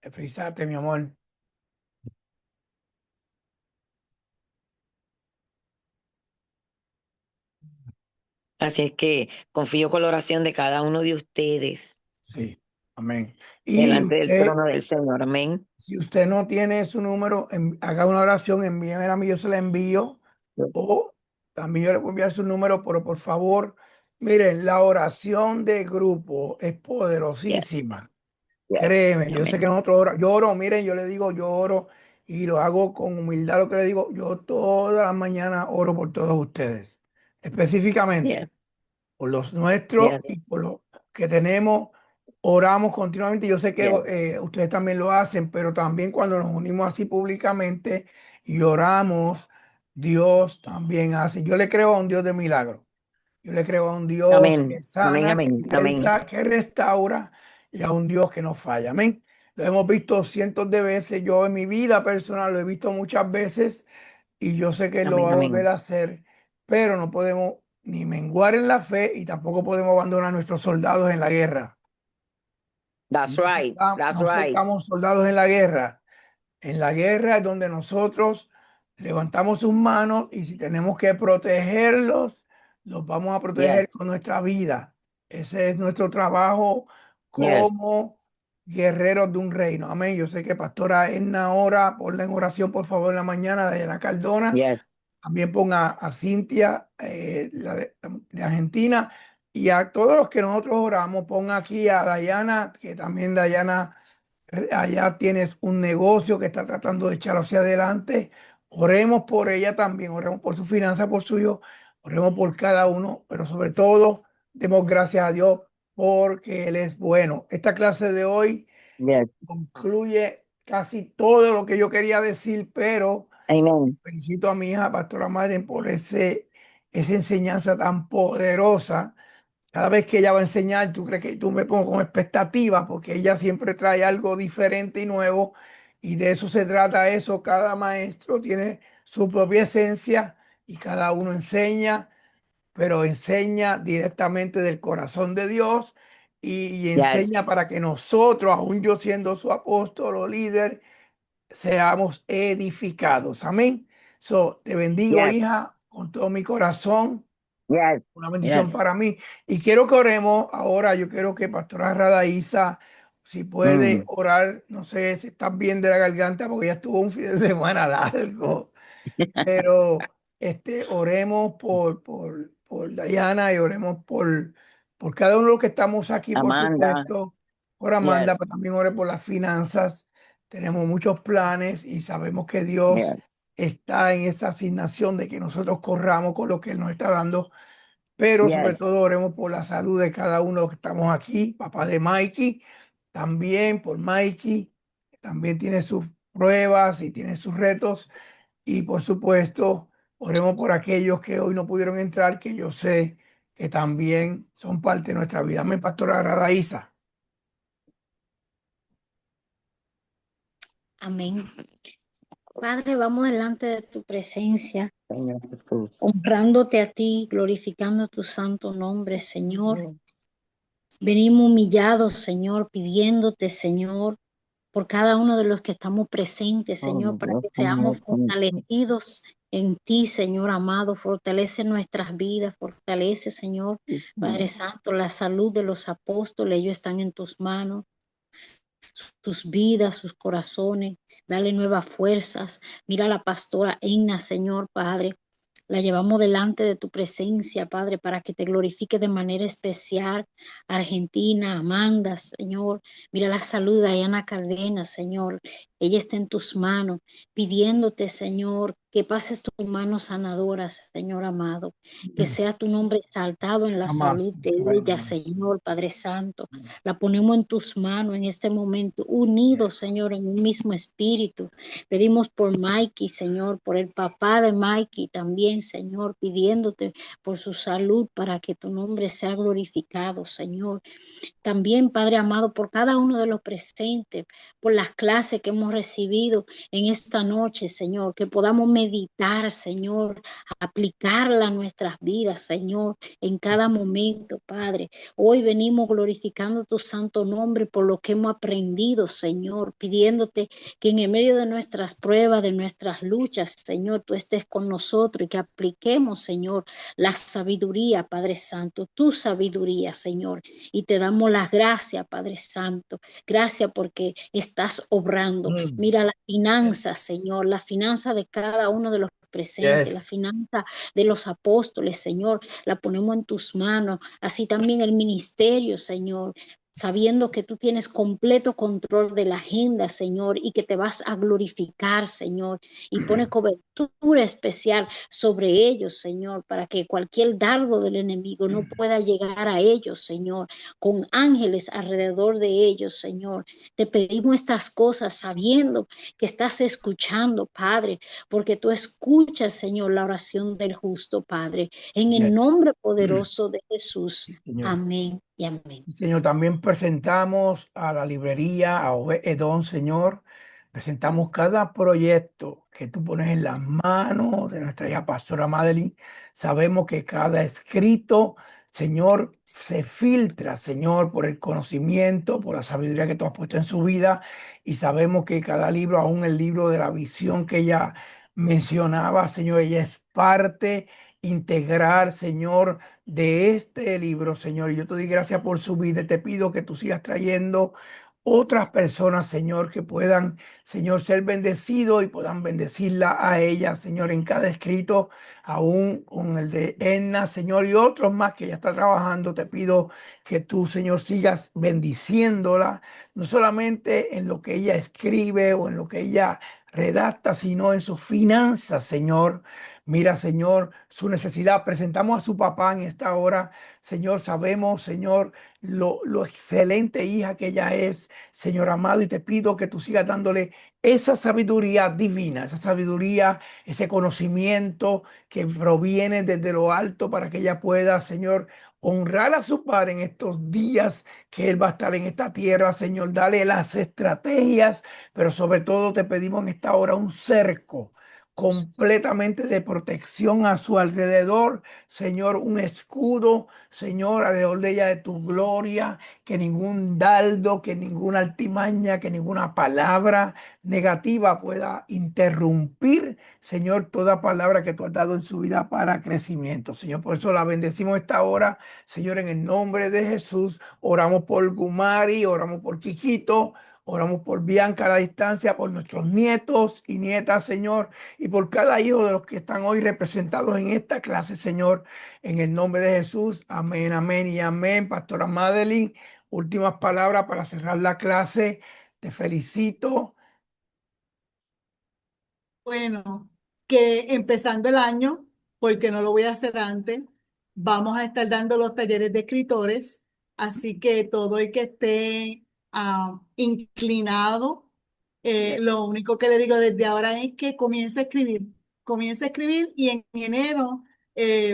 fíjate, mi amor. así es que confío con la oración de cada uno de ustedes Sí, amén. Y delante del usted, trono del Señor. Amén. si usted no tiene su número, haga una oración, envíeme a mí, yo se la envío. O también yo le puedo enviar su número, pero por favor, miren, la oración de grupo es Yes, poderosísima. yes. Créeme, yo sé que Amén. nosotros yo oro, miren, yo le digo, yo oro y lo hago con humildad. Lo que le digo, yo todas las mañanas oro por todos ustedes, Yes, específicamente por los nuestros yes. y por los que tenemos. Oramos continuamente. Yo sé que Yes. ustedes también lo hacen, pero también cuando nos unimos así públicamente y oramos, Dios también hace. Yo le creo a un Dios de milagros. Yo le creo a un Dios que Amén, amén, sana, que amén, amén. liberta, que restaura, y a un Dios que no falla. Amén. Lo hemos visto cientos de veces. Yo en mi vida personal lo he visto muchas veces, y yo sé que lo Amén, va a volver amén. a hacer, pero no podemos ni menguar en la fe, y tampoco podemos abandonar a nuestros soldados en la guerra. That's right, that's No right. soltamos soldados en la guerra. En la guerra es donde nosotros levantamos sus manos, y si tenemos que protegerlos, los vamos a proteger Yes, con nuestra vida. Ese es nuestro trabajo yes, como guerreros de un reino. Amén. Yo sé que pastora Edna ora, ponla en oración, por favor, en la mañana, de la Cardona. Yes, También ponga a Cintia, la de Argentina, y a todos los que nosotros oramos. Ponga aquí a Dayana, que también Dayana, allá tienes un negocio que está tratando de echarlo hacia adelante. Oremos por ella también, oremos por su finanza, por su hijo, oremos por cada uno, pero sobre todo demos gracias a Dios porque Él es bueno. Esta clase de hoy yes. concluye casi todo lo que yo quería decir, pero Amen. felicito a mi hija, Pastora Madre, por esa enseñanza tan poderosa. Cada vez que ella va a enseñar, tú crees que tú me pongo con expectativas, porque ella siempre trae algo diferente y nuevo, y de eso se trata eso. Cada maestro tiene su propia esencia y cada uno enseña, pero enseña directamente del corazón de Dios y Yes, enseña para que nosotros, aun yo siendo su apóstol o líder, seamos edificados. Amén. Te bendigo, yes, hija, con todo mi corazón. yes, Una bendición yes. para mí. Y quiero que oremos ahora. Yo quiero que Pastora Radaísa, si puede Mm. orar, no sé si estás bien de la garganta, porque ya estuvo un fin de semana largo, pero oremos por Dayana y oremos por cada uno de los que estamos aquí, por Amanda, supuesto, por yes, Amanda, pero también ore por las finanzas. Tenemos muchos planes y sabemos que Dios yes, está en esa asignación de que nosotros corramos con lo que Él nos está dando, pero sobre yes, todo oremos por la salud de cada uno de los que estamos aquí, papá de Mikey, también por Mikey, que también tiene sus pruebas y tiene sus retos, y por supuesto, oremos por aquellos que hoy no pudieron entrar, que yo sé que también son parte de nuestra vida. Amén, pastora Radaísa. Amén. Padre, vamos delante de tu presencia, Señor Jesús. honrándote a ti, glorificando tu santo nombre, Señor. Venimos humillados, Señor, pidiéndote, Señor, por cada uno de los que estamos presentes, Señor, Oh, para que Dios mío, seamos santo. fortalecidos en ti, Señor amado. Fortalece nuestras vidas, fortalece, Señor, Sí, Padre Señor. Santo, la salud de los apóstoles, ellos están en tus manos, sus vidas, sus corazones, dale nuevas fuerzas. Mira a la pastora Enna, Señor Padre. La llevamos delante de tu presencia, Padre, para que te glorifique de manera especial. Argentina, Amanda, Señor. Mira la salud de Diana Cardena, Señor. Ella está en tus manos, pidiéndote, Señor, que pases tus manos sanadoras, Señor amado. Que sea tu nombre exaltado en la Jamás. salud de ella, Señor, Padre Santo. La ponemos en tus manos en este momento, unidos, Señor, en un mismo espíritu. Pedimos por Mikey, Señor, por el papá de Mikey también, Señor, pidiéndote por su salud para que tu nombre sea glorificado, Señor. También, Padre amado, por cada uno de los presentes, por las clases que hemos recibido en esta noche, Señor, que podamos meditar, Señor, aplicarla a nuestras vidas, Señor, en cada momento, Padre. Hoy venimos glorificando tu santo nombre por lo que hemos aprendido, Señor, pidiéndote que en el medio de nuestras pruebas, de nuestras luchas, Señor, tú estés con nosotros y que apliquemos, Señor, la sabiduría, Padre Santo, tu sabiduría, Señor. Y te damos las gracias, Padre Santo. Gracias porque estás obrando. Mm. Mira la finanza, Señor, la finanza de cada uno de los presentes, la Yes. finanza de los apóstoles, Señor, la ponemos en tus manos. Así también el ministerio, Señor, sabiendo que tú tienes completo control de la agenda, Señor, y que te vas a glorificar, Señor, y pone cobertura especial sobre ellos, Señor, para que cualquier dardo del enemigo no pueda llegar a ellos, Señor, con ángeles alrededor de ellos, Señor. Te pedimos estas cosas sabiendo que estás escuchando, Padre, porque tú escuchas, Señor, la oración del justo, Padre, en el Yes. nombre poderoso de Jesús. Sí, señor. Amén y amén. Y, Señor, también presentamos a la librería, a Edón, Señor. Presentamos cada proyecto que tú pones en las manos de nuestra hija pastora Madeline. Sabemos que cada escrito, Señor, se filtra, Señor, por el conocimiento, por la sabiduría que tú has puesto en su vida. Y sabemos que cada libro, aún el libro de la visión que ella mencionaba, Señor, ella es parte integral, Señor, de este libro, Señor. Y yo te doy gracias por su vida. Te pido que tú sigas trayendo otras personas, Señor, que puedan, Señor, ser bendecidos y puedan bendecirla a ella, Señor, en cada escrito, aún con el de Enna, Señor, y otros más que ella está trabajando. Te pido que tú, Señor, sigas bendiciéndola, no solamente en lo que ella escribe o en lo que ella redacta, sino en sus finanzas, Señor. Mira, Señor, su necesidad. Presentamos a su papá en esta hora. Señor, sabemos, Señor, lo excelente hija que ella es, Señor amado, y te pido que tú sigas dándole esa sabiduría divina, esa sabiduría, ese conocimiento que proviene desde lo alto para que ella pueda, Señor, honrar a su padre en estos días que él va a estar en esta tierra, Señor. Dale las estrategias, pero sobre todo te pedimos en esta hora un cerco completamente de protección a su alrededor, Señor, un escudo, Señor, alrededor de ella de tu gloria, que ningún dardo, que ninguna artimaña, que ninguna palabra negativa pueda interrumpir, Señor, toda palabra que tú has dado en su vida para crecimiento, Señor. Por eso la bendecimos esta hora, Señor, en el nombre de Jesús. Oramos por Gumari, oramos por Quiquito, oramos por Bianca a la distancia, por nuestros nietos y nietas, Señor, y por cada hijo de los que están hoy representados en esta clase, Señor, en el nombre de Jesús. Amén, amén y amén. Pastora Madeline, últimas palabras para cerrar la clase. Te felicito. Bueno, que empezando el año, porque no lo voy a hacer antes, vamos a estar dando los talleres de escritores, así que todo el que esté inclinado, lo único que le digo desde ahora es que comience a escribir y en enero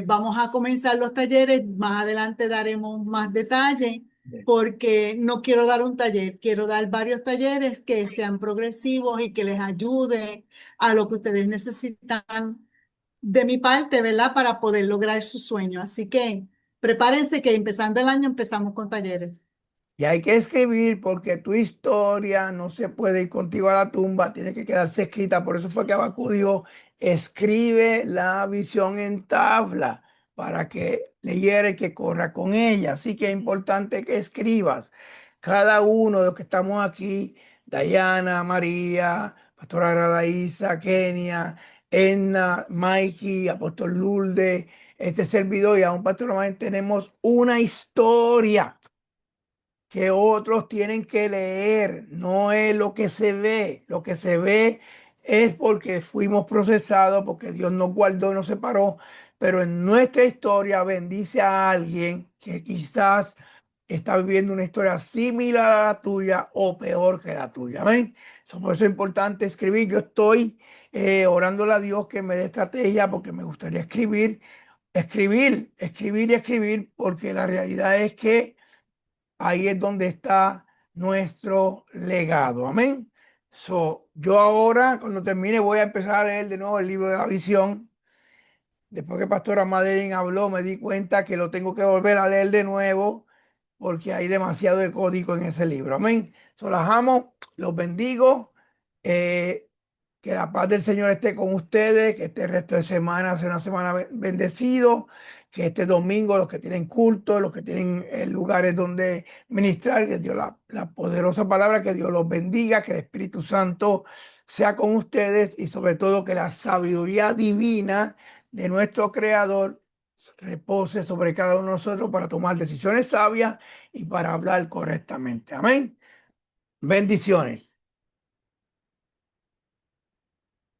vamos a comenzar los talleres, más adelante daremos más detalle porque no quiero dar un taller, quiero dar varios talleres que sean progresivos y que les ayude a lo que ustedes necesitan de mi parte, ¿verdad? Para poder lograr su sueño. Así que prepárense que empezando el año empezamos con talleres. Y hay que escribir porque tu historia no se puede ir contigo a la tumba, tiene que quedarse escrita. Por eso fue que Habacuc dijo, escribe la visión en tabla para que leyere y que corra con ella. Así que es importante que escribas. Cada uno de los que estamos aquí, Dayana, María, Pastora Gradaísa, Kenia, Edna, Mikey, Apóstol Lourdes, este servidor y aún Pastor Román, tenemos una historia que otros tienen que leer, no es lo que se ve. Lo que se ve es porque fuimos procesados, porque Dios nos guardó y nos separó, pero en nuestra historia bendice a alguien que quizás está viviendo una historia similar a la tuya o peor que la tuya. Amén. Por eso es importante escribir. Yo estoy orándole a Dios que me dé estrategia porque me gustaría escribir y escribir, porque la realidad es que ahí es donde está nuestro legado. Amén. Yo ahora, cuando termine, voy a empezar a leer de nuevo el libro de la visión. Después que Pastora Madeline habló, me di cuenta que lo tengo que volver a leer de nuevo porque hay demasiado de código en ese libro. Amén. Las amo, los bendigo. Eh, que la paz del Señor esté con ustedes, que este resto de semana sea una semana bendecido, que este domingo los que tienen culto, los que tienen lugares donde ministrar, que Dios la poderosa palabra, que Dios los bendiga, que el Espíritu Santo sea con ustedes y sobre todo que la sabiduría divina de nuestro Creador repose sobre cada uno de nosotros para tomar decisiones sabias y para hablar correctamente. Amén. Bendiciones.